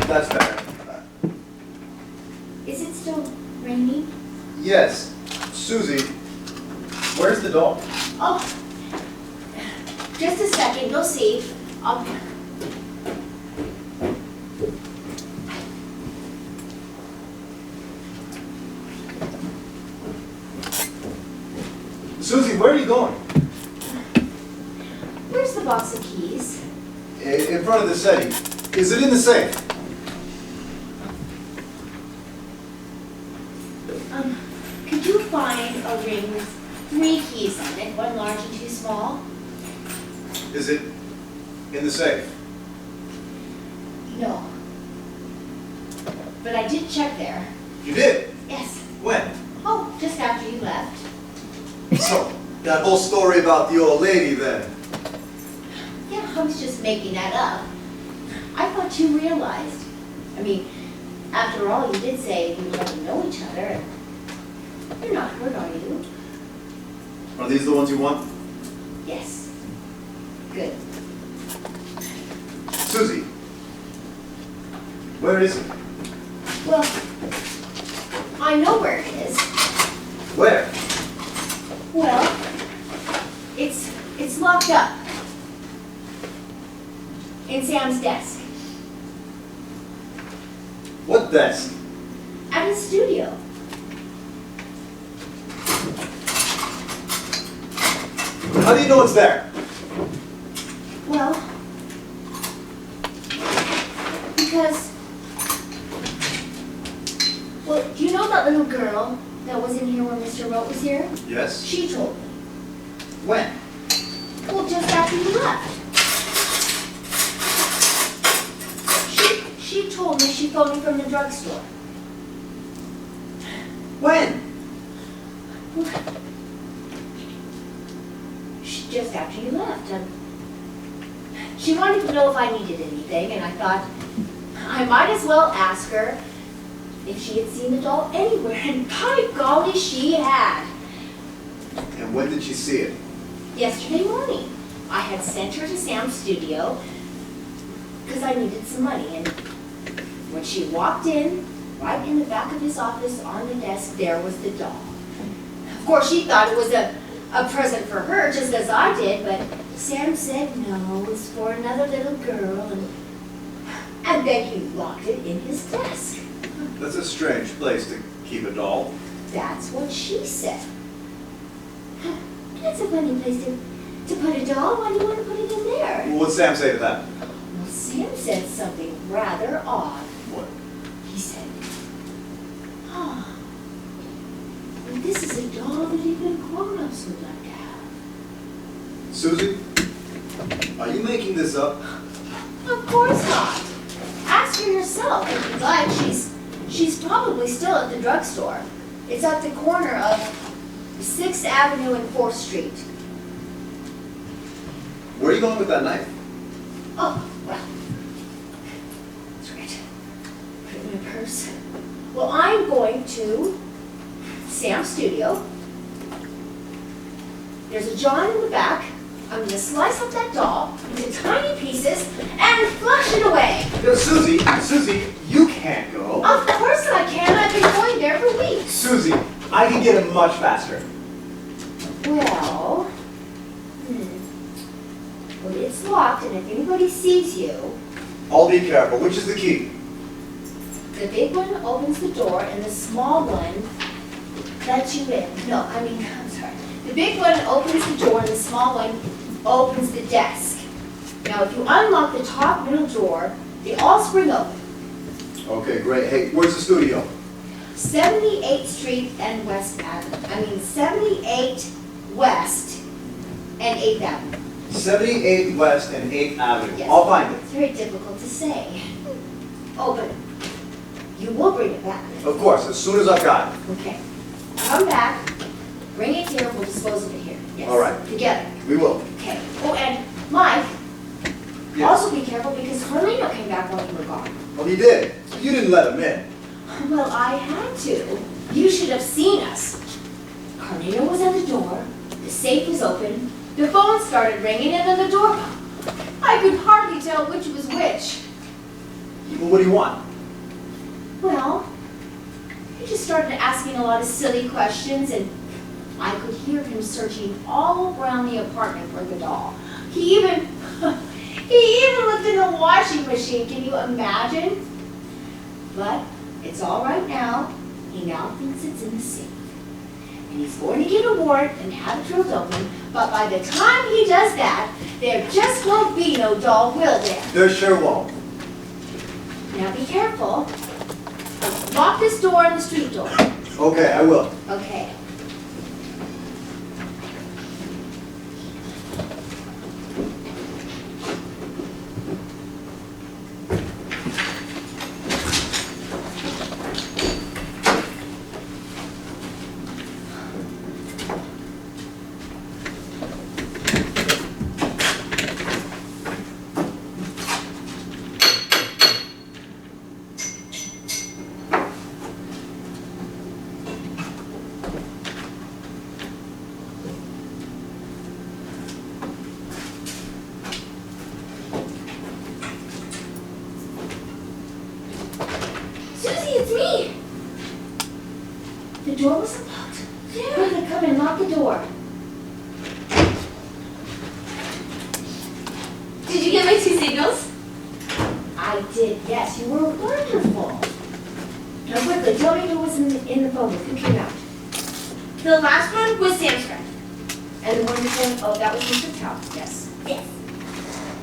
That's better. Is it still raining? Yes. Suzy, where's the doll? Oh, just a second. You'll see. I'll... Suzy, where are you going? Where's the box of keys? In front of the settee. Is it in the safe? Could you find a ring with 3 keys on it, one large and 2 small? Is it in the safe? No. But I did check there. You did? Yes. When? Oh, just after you left. So, that whole story about the old lady then. Yeah, I was just making that up. I thought you realized. I mean, after all, you did say we let to know each other. And you're not hurt, are you? Are these the ones you want? Yes. Good. Suzy, where is it? Well, I know where it is. Where? Well, it's locked up. In Sam's desk. What desk? At his studio. How do you know it's there? Well, because, well, do you know that little girl that was in here when Mr. Rote was here? Yes. She told me. When? Well, just after you left. She told me she phoned me from the drugstore. When? Just after you left. She wanted to know if I needed anything, and I thought I might as well ask her if she had seen the doll anywhere, and by golly, she had. And when did she see it? Yesterday morning. I had sent her to Sam's studio because I needed some money, and when she walked in, right in the back of his office on the desk, there was the doll. Of course, she thought it was a present for her, just as I did, but Sam said no, it's for another little girl, and then he locked it in his desk. That's a strange place to keep a doll. That's what she said. That's a funny place to put a doll. Why do you want to put it in there? Well, what'd Sam say to that? Well, Sam said something rather odd. What? He said, oh, well, this is a doll that even grown-ups would like to have. Suzy, are you making this up? Of course not. Ask her yourself if you'd like. She's probably still at the drugstore. It's at the corner of 6th Avenue and 4th Street. Where are you going with that knife? Oh, well, that's right. Put it in my purse. Well, I'm going to Sam's studio. There's a John in the back. I'm going to slice up that doll into tiny pieces and flush it away. No, Suzy, you can't go. Of course I can. I've been going there for weeks. Suzy, I can get it much faster. Well, well, it's locked, and if anybody sees you, I'll be careful. Which is the key? the big one opens the door, and the small one lets you in. I'm sorry. The big one opens the door, and the small one opens the desk. Now, if you unlock the top middle door, they all spring open. Okay, great. Hey, where's the studio? 78th Street and West Avenue. 78 West and 8th Avenue. 78 West and 8th Avenue. Yes. I'll find it. It's very difficult to say. Oh, but you will bring it back. Of course, as soon as I've got it. Okay. Come back, bring it here, we'll dispose of it here. Yes. All right. Together. We will. Okay. Oh, and Mike, Yes. also be careful because Carlino came back while you were gone. Well, he did. You didn't let him in. Well, I had to. You should have seen us. Carlino was at the door, the safe was open, the phone started ringing, and then the doorbell. I could hardly tell which was which. Well, what do you want? Well, he just started asking a lot of silly questions, and I could hear him searching all around the apartment for the doll. He even looked in the washing machine. Can you imagine? But it's all right now. He now thinks it's in the safe. And he's going to get a warrant and have it drilled open. But by the time he does that, there just won't be no doll, will there? There sure won't. Now be careful. Lock this door and the street door. Okay, I will. Okay. Suzy, it's me! The door was unlocked. Yeah. Quickly, come in, lock the door. Did you get my 2 signals? I did, yes, you were wonderful. Now quickly, tell me who was in the phone booth. Who came out? The last one was Sam's friend. And the one before, oh, that was Mr. Tao, yes. Yes.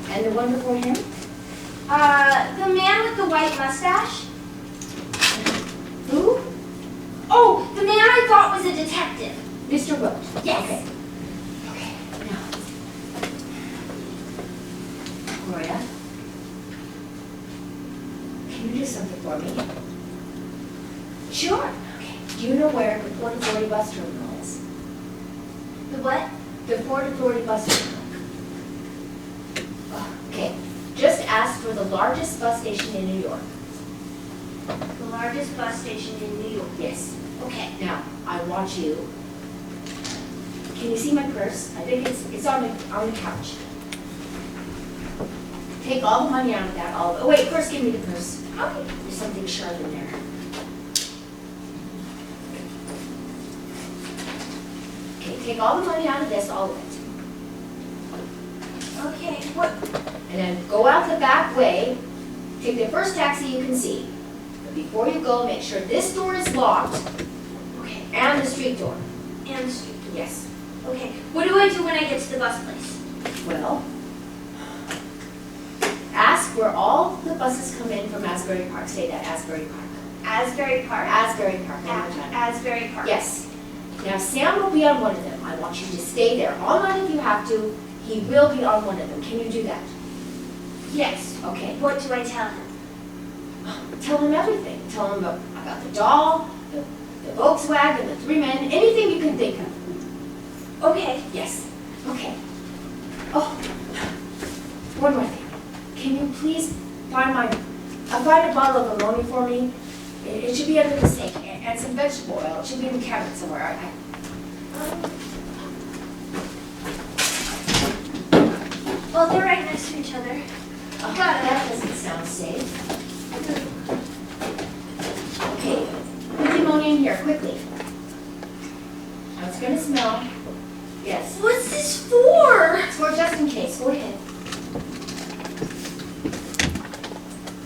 And the one before him? The man with the white mustache. Who? Oh, the man I thought was a detective. Mr. Roach. Yes. Okay. Okay, now. Gloria, can you do something for me? Sure. Okay. Do you know where the Port Authority bus terminal is? The what? The Port Authority bus terminal. Okay, just ask for the largest bus station in New York. The largest bus station in New York. Yes. Okay. Now, I want you, can you see my purse? I think it's on the couch. Take all the money out of that, oh wait, first give me the purse. Okay. There's something sharp in there. Okay, take all the money out of this, all of it. Okay. What? And then go out the back way, take the first taxi you can see. But before you go, make sure this door is locked Okay. and the street door. And the street. Yes. Okay. What do I do when I get to the bus place? Well, ask where all the buses come in from Asbury Park. Say that, Asbury Park. Asbury Park. Asbury Park, one more time. Asbury Park. Yes. Now, Sam will be on one of them. I want you to stay there all night if you have to. He will be on one of them. Can you do that? Yes. Okay. What do I tell him? Tell him everything. Tell him about the doll, the Volkswagen, the 3 men, anything you can think of. Okay. Yes. Okay. Oh, one more thing. Can you please find a bottle of ammonia for me? It should be under the sink, and some vegetable oil. It should be in the cabinet somewhere. Well, they're right next to each other. Oh, that doesn't sound safe. Okay, put the ammonia in here, quickly. Now it's gonna smell. Yes. What's this for? It's for just in case. Go ahead.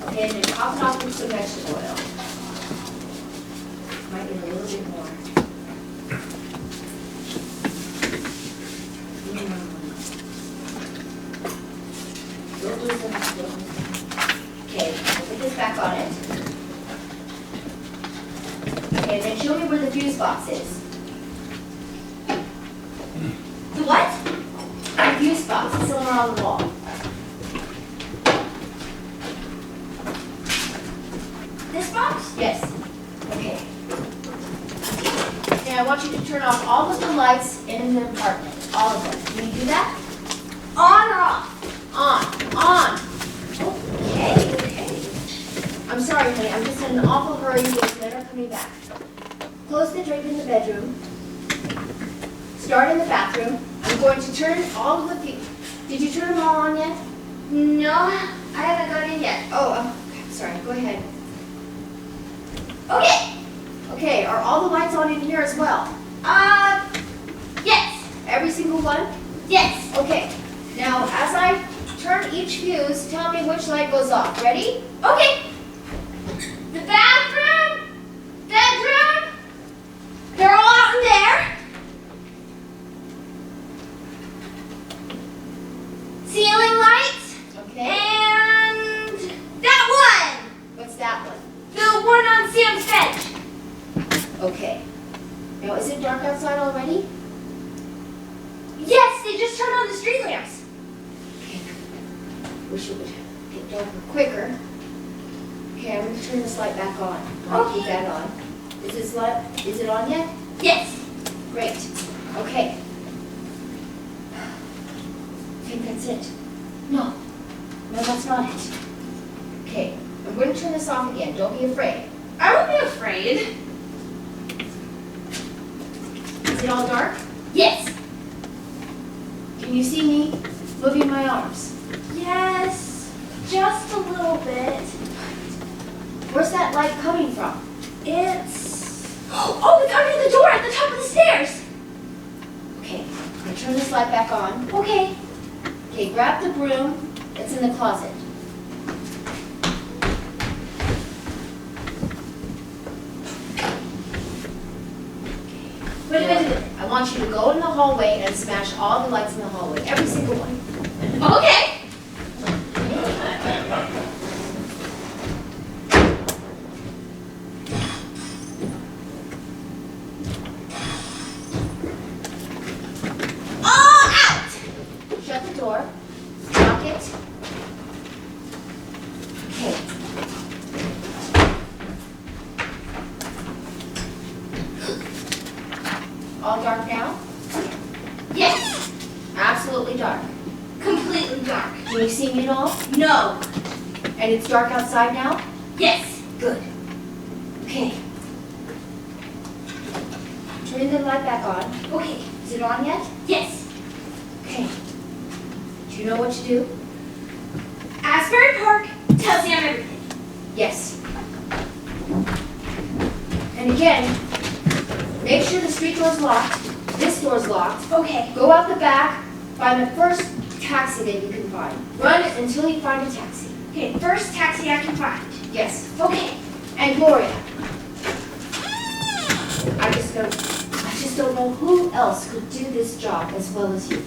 Okay, and then top it off with some vegetable oil. Might need a little bit more. Okay, we'll put this back on it. Okay, then show me where the fuse box is. The what? The fuse box, it's somewhere on the wall. This box? Yes. Okay. Now I want you to turn off all of the lights in the apartment. All of them. Can you do that? On or off? On. Okay. I'm sorry, honey. I'm just in an awful hurry. There's never coming back. Close the drape in the bedroom. Start in the bathroom. I'm going to turn all of the Did you turn them all on yet? No, I haven't gone in yet. Oh, okay. Sorry. Go ahead. Okay. Okay. Are all the lights on in here as well? Yes. Every single one? Yes. Okay. Now, as I turn each fuse, tell me which light goes off. Ready? Okay. The bathroom, bedroom, they're all out in there. Ceiling lights, Okay. and that one. What's that one? The one on Sam's bench. Okay. Now, is it dark outside already? Yes, they just turned on the street lamps. Okay. Wish it would get darker quicker. Okay, I'm going to turn this light back on. I'll keep Okay. that on. Is it on yet? Yes. Great. Okay. I think that's it. No, that's not it. Okay, I'm going to turn this off again. Don't be afraid. I won't be afraid. Is it all dark? Yes. Can you see me moving my arms? Yes, just a little bit. Where's that light coming from? Oh, it's under the door at the top of the stairs. Okay, I'm going to turn this light back on. Okay. Okay, grab the broom that's in the closet. What do I do? I want you to go in the hallway and smash all the lights in the hallway, every single one. Okay. All out. Shut the door. Lock it. Okay. All dark now? Yes. Absolutely dark. Completely dark. Can you see me at all? No. And it's dark outside now? Yes. Good. Okay. Turn the light back on. Okay. Is it on yet? Yes. Okay. Do you know what to do? Asbury Park tells Sam everything. Yes. And again, make sure the street door's locked. This door's locked. Okay. Go out the back. Find the first taxi that you can find. Run until you find a taxi. Okay, first taxi I can find. Yes. Okay. And Gloria. I just don't know who else could do this job as well as you.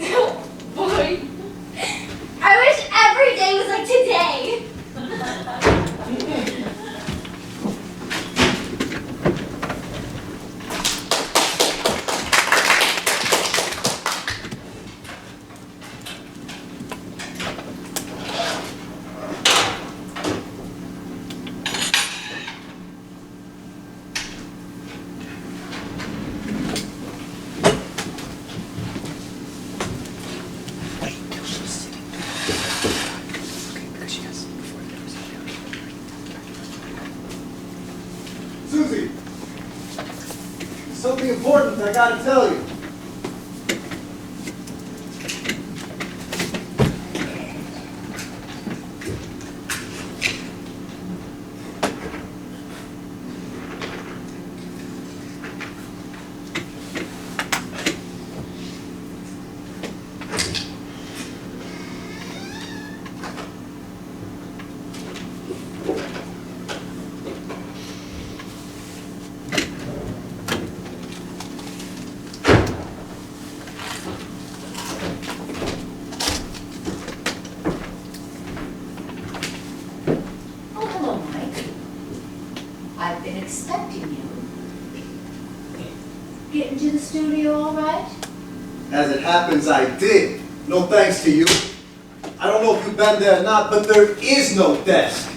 Oh, boy. I wish every day was like today. Suzy, something important I gotta tell you. Oh, hello, Mike. I've been expecting you. Get into the studio all right? As it happens, I did. No thanks to you. I don't know if you've been there or not, but there is no desk.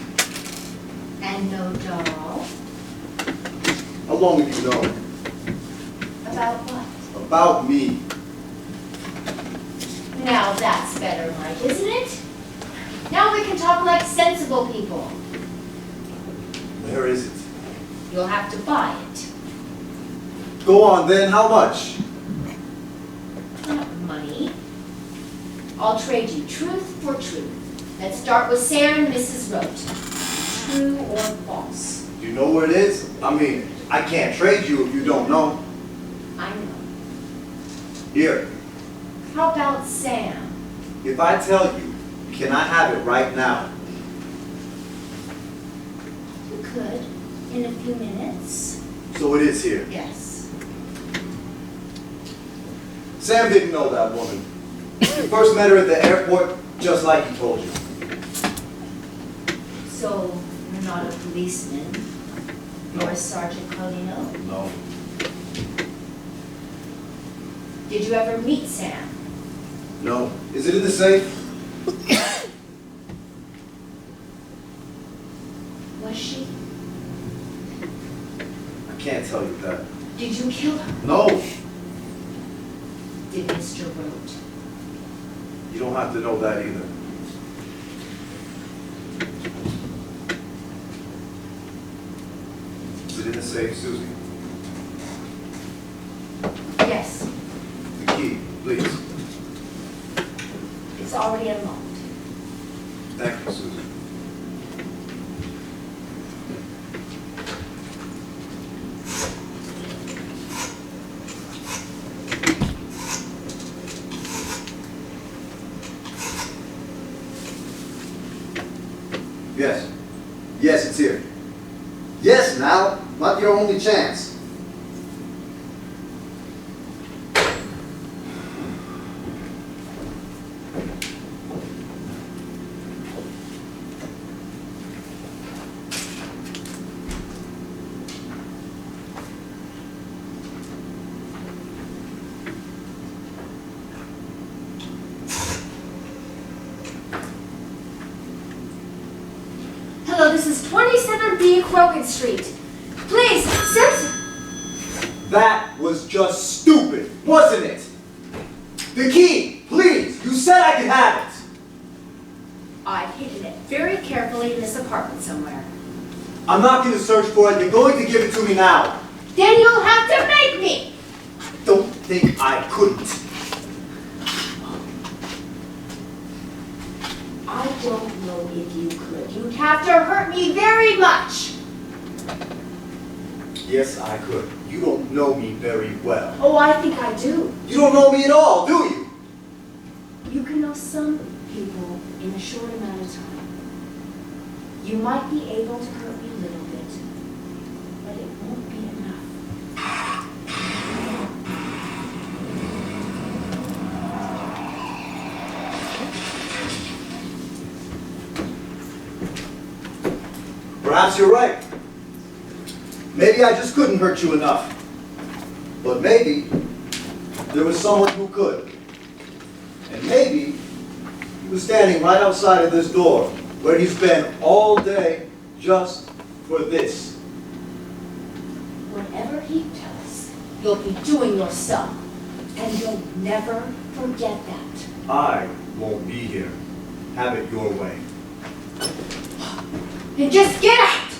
And no doll? How long have you known? About what? About me. Now that's better, Mike, isn't it? Now we can talk like sensible people. Where is it? You'll have to buy it. Go on then, how much? Not money. I'll trade you truth for truth. Let's start with Sam and Mrs. Rote. True or false? You know where it is? I mean, I can't trade you if you don't know. I know. Here, How about Sam? if I tell you, can I have it right now? You could, in a few minutes. So it is here. Yes. Sam didn't know that woman. You first met her at the airport, just like he told you. So, you're not a policeman? You're a Sergeant Carlino? No. Did you ever meet Sam? No. Is it in the safe? Was she? I can't tell you that. Did you kill her? No. Did Mr. Rote? You don't have to know that either. Is it in the safe, Suzy? Yes. The key, please. It's already unlocked. Thank you, Suzy. Yes. Yes, it's here. Yes, now. Not your only chance. Hello, this is 27B Crogan Street. Please, Simpson. That was just stupid, wasn't it? The key, please. You said I could have it. I've hidden it very carefully in this apartment somewhere. I'm not going to search for it. You're going to give it to me now. Then you'll have to make me! Don't think I couldn't. I don't know if you could. You'd have to hurt me very much. Yes, I could. You don't know me very well. Oh, I think I do. You don't know me at all, do you? You can know some people in a short amount of time. You might be able to hurt me a little bit, but it won't be enough. Perhaps you're right. Maybe I just couldn't hurt you enough. But maybe there was someone who could. And maybe he was standing right outside of this door where he's been all day just for this. Whatever he does, you'll be doing yourself. And you'll never forget that. I won't be here. Have it your way. And just get out!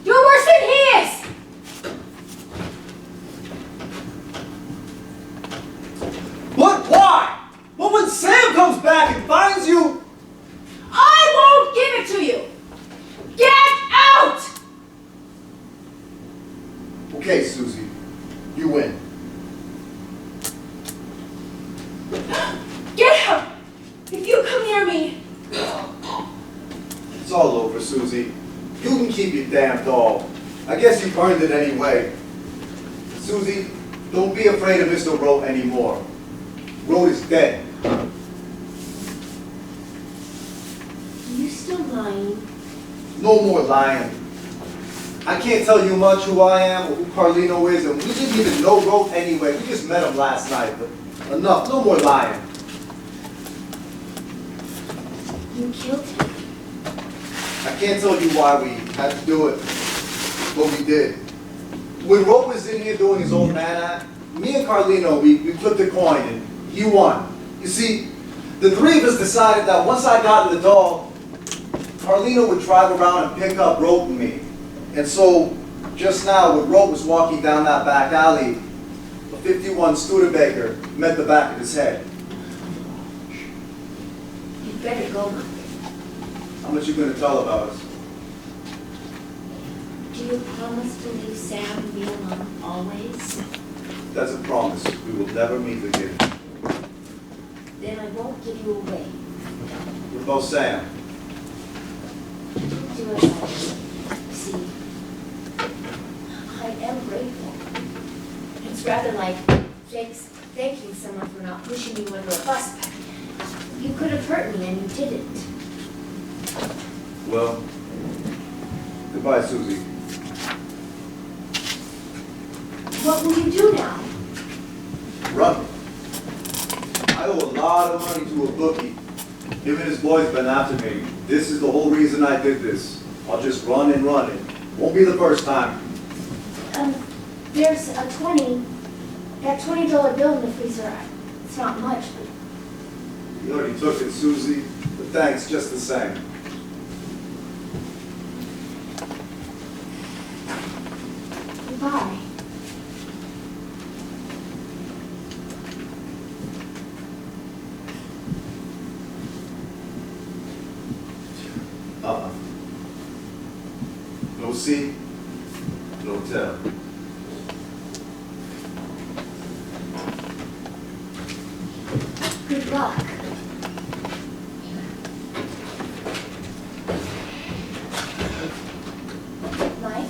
You're worse than he is! But why? But when Sam comes back and finds you... I won't give it to you! Get out! Okay, Suzy. You win. Get out! If you come near me... It's all over, Suzy. You can keep your damn doll. I guess you earned it anyway. Suzy, don't be afraid of Mr. Rowe anymore. Rowe is dead. Are you still lying? No more lying. I can't tell you much who I am or who Carlino is, and we didn't even know Rowe anyway. We just met him last night, but enough. No more lying. You killed him? I can't tell you why we had to do it, but we did. When Rowe was in here doing his old man act, me and Carlino, we flipped a coin and he won. You see, the three of us decided that once I got in the doll, Carlino would drive around and pick up Rope and me. And so, just now, when Rope was walking down that back alley, a 51 Studebaker met the back of his head. You'd better go, Mike. How much you gonna tell about us? Do you promise to leave Sam and me alone always? That's a promise. We will never meet again. Then I won't give you away. What about Sam? Do as I say. See, I am grateful. It's rather like thanking someone for not pushing you under a bus back then. You could have hurt me and you didn't. Well, goodbye, Suzy. What will you do now? Run. I owe a lot of money to a bookie. Him and his boys been after me. This is the whole reason I did this. I'll just run and run it. Won't be the first time. There's that $20 bill in the freezer. It's not much, but You already took it, Suzy, but thanks just the same. goodbye. No see, no tell. Good luck. Mike?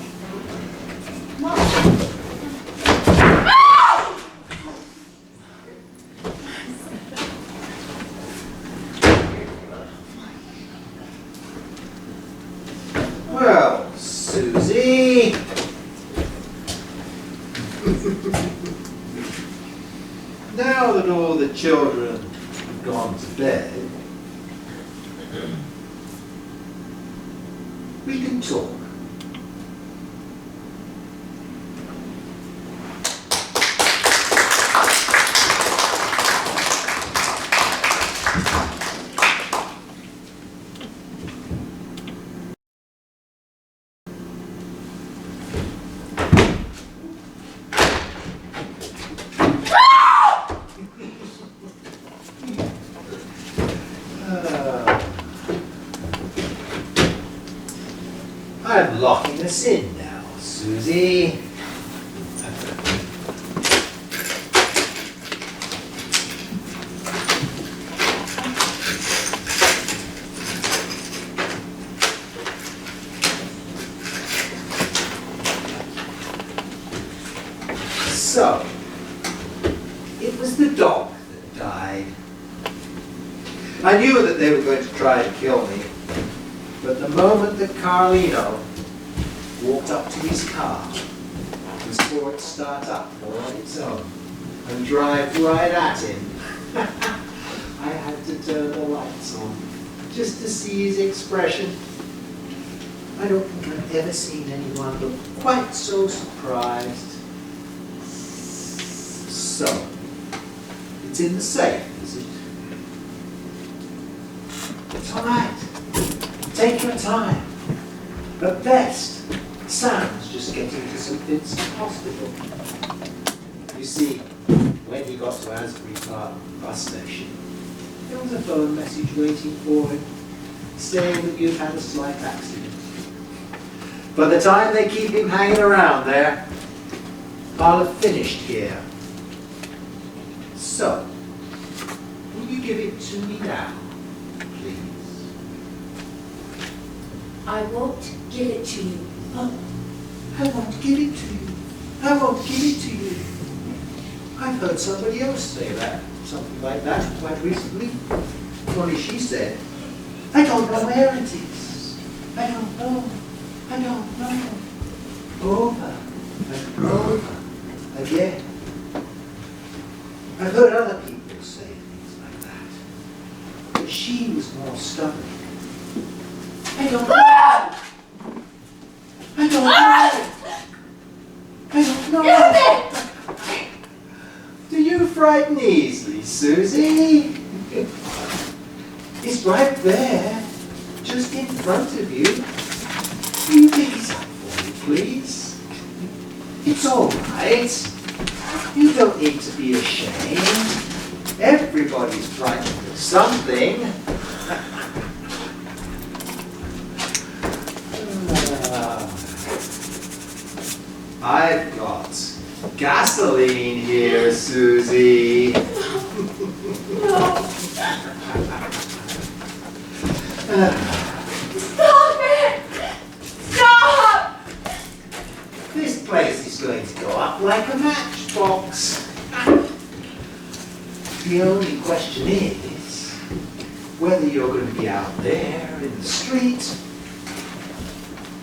Mom? Well, Suzy. Now that all the children have gone to bed, we can talk. I'm locking us in now, Suzy. So, it was the dog that died. I knew that they were going to try to kill me, but the moment that Carlino walked up to his car and saw it start up all on its own and drive right at him, I had to turn the lights on just to see his expression. I don't think I've ever seen anyone look quite so surprised. So, it's in the safe, is it? It's all right. Take your time. At best, Sam's just getting to St. Vincent's Hospital. You see, when he got to Asbury Park bus station, there was a phone message waiting for him, saying that you've had a slight accident. By the time they keep him hanging around there, I'll have finished here. So, will you give it to me now, please? I won't give it to you. Oh, I won't give it to you. I won't give it to you. I've heard somebody else say that, something like that, quite recently. Only she said, I don't know where it is. I don't know. I don't know. Over and over again. I've heard other people say things like that, but she was more stubborn. I don't know. I don't know. I don't know. Do you frighten easily, Suzy? It's right there, just in front of you. Will you pick it up for me, please? It's all right. You don't need to be ashamed. Everybody's frightened of something. I've got gasoline here, Suzy. Stop it! Stop! This place is going to go up like a matchbox. The only question is whether you're going to be out there in the street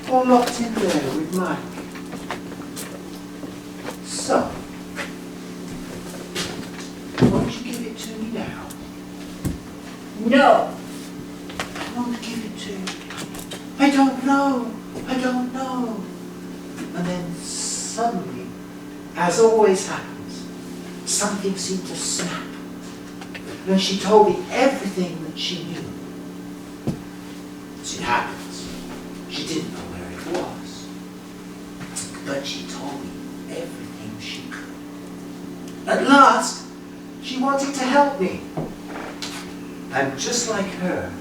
or locked in there with Mike. So, won't you give it to me now? No. I won't give it to you. I don't know. I don't know. And then suddenly, as always happens, something seemed to snap. And she told me everything that she knew. As it happens, she didn't know where it was. But she told me everything she could. At last, she wanted to help me. And just like her,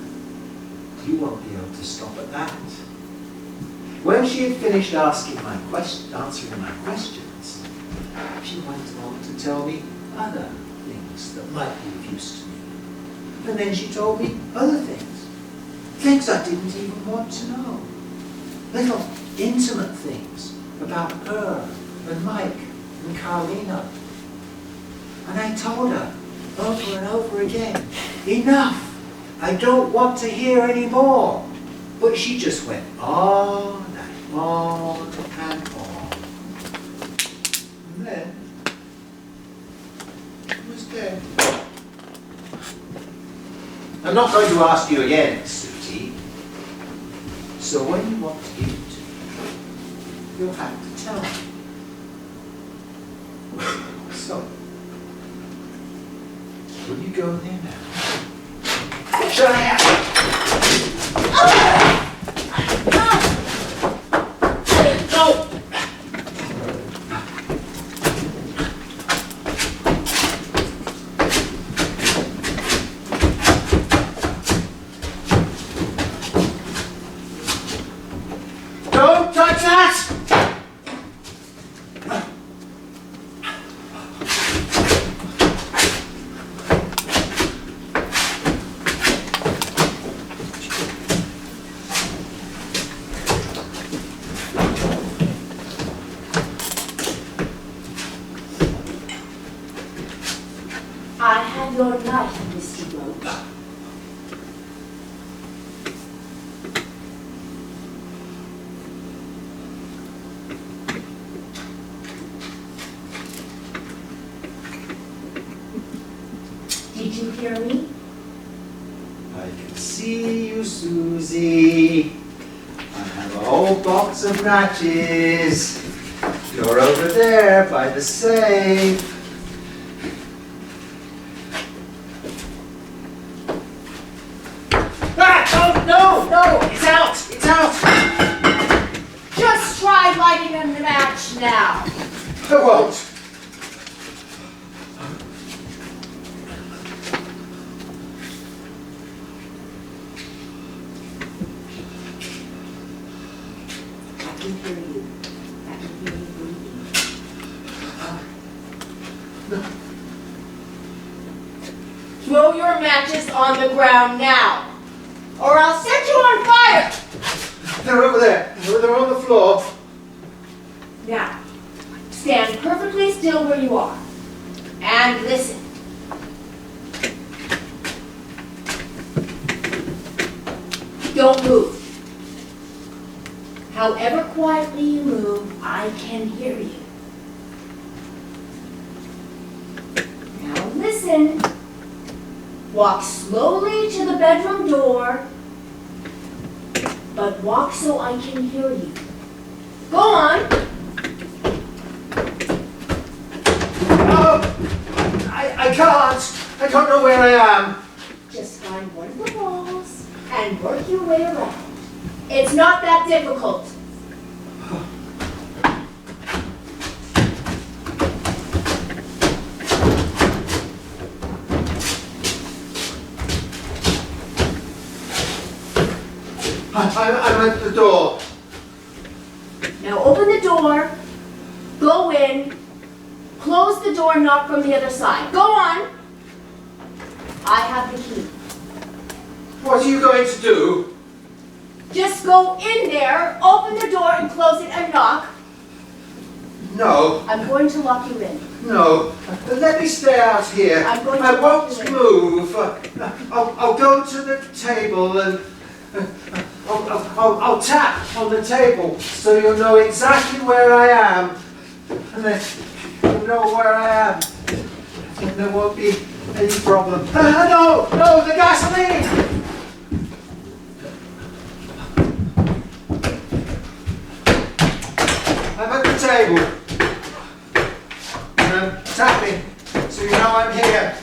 you won't be able to stop at that. When she had finished answering my questions, she went on to tell me other things that might be of use to me. And then she told me other things. Things I didn't even want to know. Little intimate things about her and Mike and Carlina. And I told her over and over again, enough. I don't want to hear any more. But she just went on and on and on. And then she was dead. I'm not going to ask you again, Suzy. So when you want to give it to me, you'll have to tell me. So, will you go there now? Shut up! No! your knife, Mr. Roach. Did you hear me? I can see you, Suzy. I have a whole box of matches. You're over there by the safe. Ah! No! It's out! It's out! Just try lighting a match now. I won't. I can hear you. I can hear you breathing. Throw your matches on the ground now, or I'll set you on fire! They're over there. They're on the floor. Now, stand perfectly still where you are, and listen. Don't move. However quietly you move, I can hear you. Now listen. Walk slowly to the bedroom door, but walk so I can hear you. Go on. No! I can't. I don't know where I am. Just find one of the walls and work your way around. It's not that difficult. I'm at the door. Now open the door, go in, close the door, knock from the other side. Go on. I have the key. What are you going to do? Just go in there, open the door and close it and knock. No. I'm going to lock you in. No. Let me stay out here. I'm going to I lock won't you in. move. I'll go to the table and I'll tap on the table so you'll know exactly where I am. And then you'll know where I am. And there won't be any problem. No, the gasoline! I'm at the table. And I'm tapping so you know I'm here.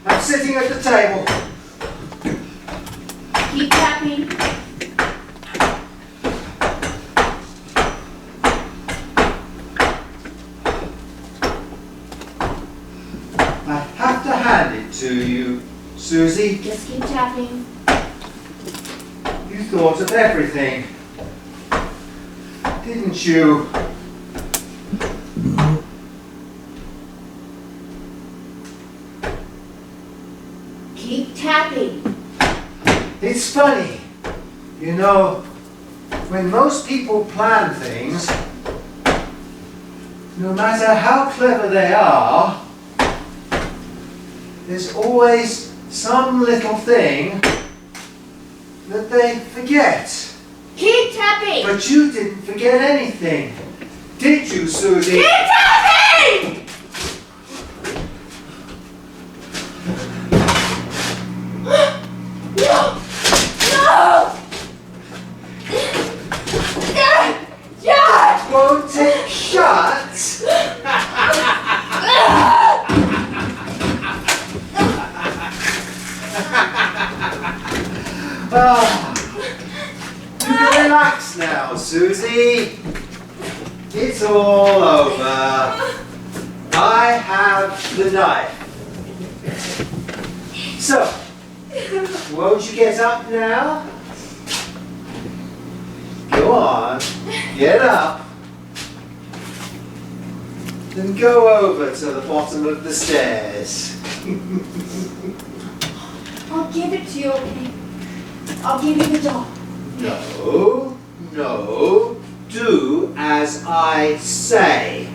I'm sitting at the table. Keep tapping. I have to hand it to you, Suzy. Just keep tapping. You thought of everything, didn't you? Keep tapping. It's funny, you know, when most people plan things, no matter how clever they are, there's always some little thing that they forget. Keep tapping. But you didn't forget anything, did you, Suzy? Keep tapping! No! No! Yes! Won't it shut? You can relax now, Suzy. It's all over. I have the knife. So, won't you get up now? Go on, get up. Then go over to the bottom of the stairs. I'll give it to you, okay? I'll give you the doll. No, do as I say.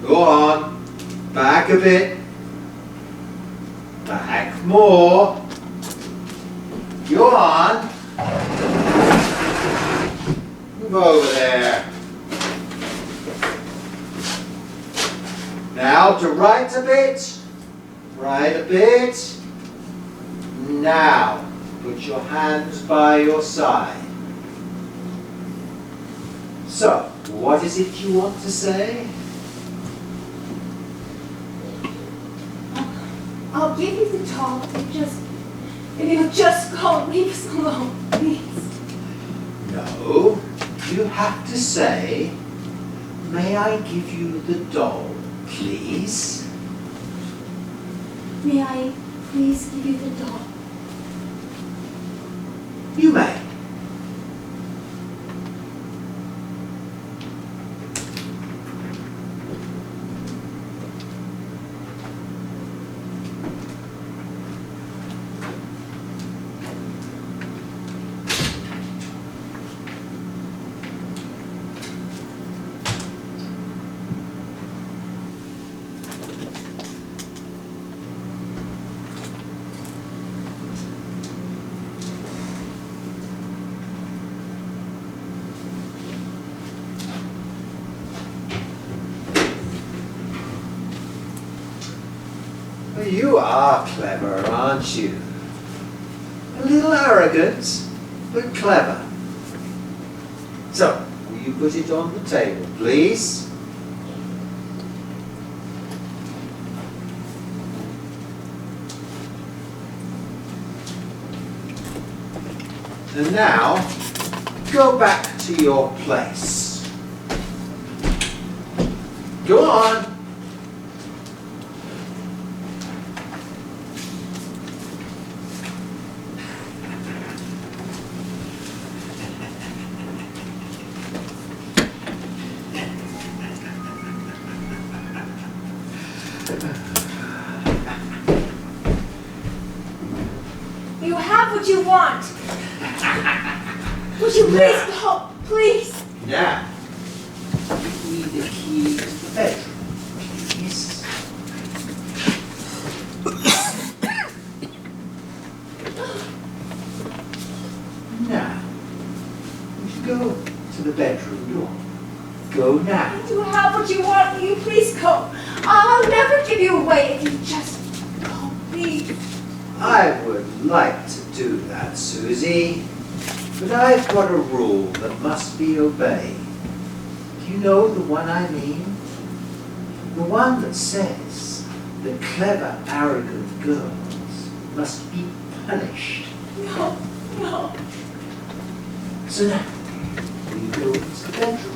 Go on. Back a bit. Back more. Go on. Move over there. Now to right a bit. Right a bit. Now, put your hands by your side. So, what is it you want to say? I'll give you the doll if you'll just go and leave us alone, please. No, you have to say, may I give you the doll, please? May I please give you the doll? You may. Well, you are clever, aren't you? A little arrogant, but clever. So, will you put it on the table, please? And now, go back to your place. Go on. You have what you want. Would you please go, please? Now, give me the key to the bedroom, please. Now, would you go to the bedroom door? Go now. You have what you want. Will you please go? I'll never give you away if you just go, please. I would like to do that, Suzy, but I've got a rule that must be obeyed. Do you know the one I mean? The one that says that clever, arrogant girls must be punished. No, no. So now, will you go into the bedroom?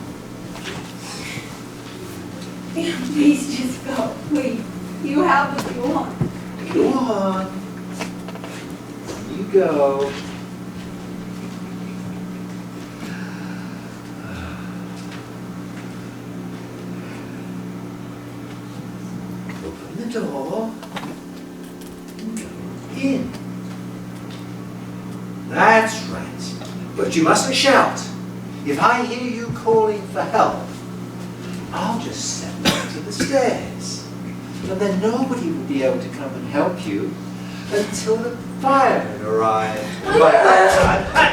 Please just go, please. You have what you want. Go on. You go. Open the door. Go in. That's right. But you mustn't shout. If I hear you calling for help, I'll just step back to the stairs. And then nobody will be able to come and help you until the firemen arrive. By that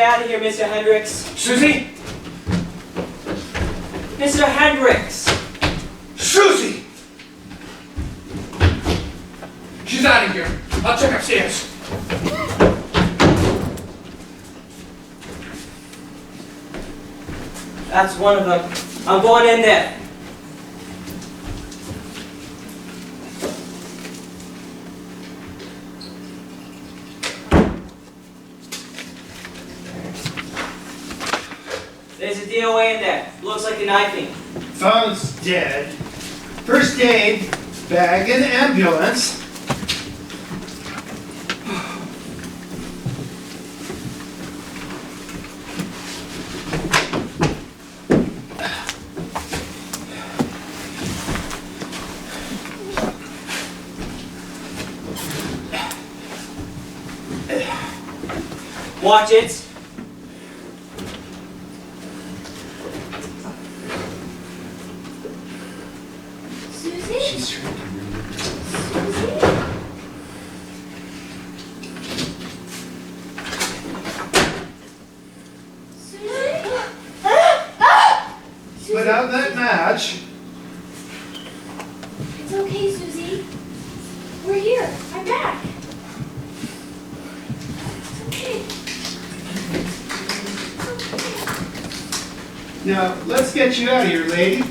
Stay out of here, Mr. Hendrix. Suzy? Mr. Hendrix! Suzy! She's out of here. I'll check upstairs. That's one of them. I'm going in there. There's a DOA in there. Looks like a knifing. Phone's dead. First aid, bag, and ambulance. Watch it. Suzy? She's trying to remember. Suzy? Put out that match. It's okay, Suzy. We're here. I'm back. It's okay. Now, let's get you out of here, lady.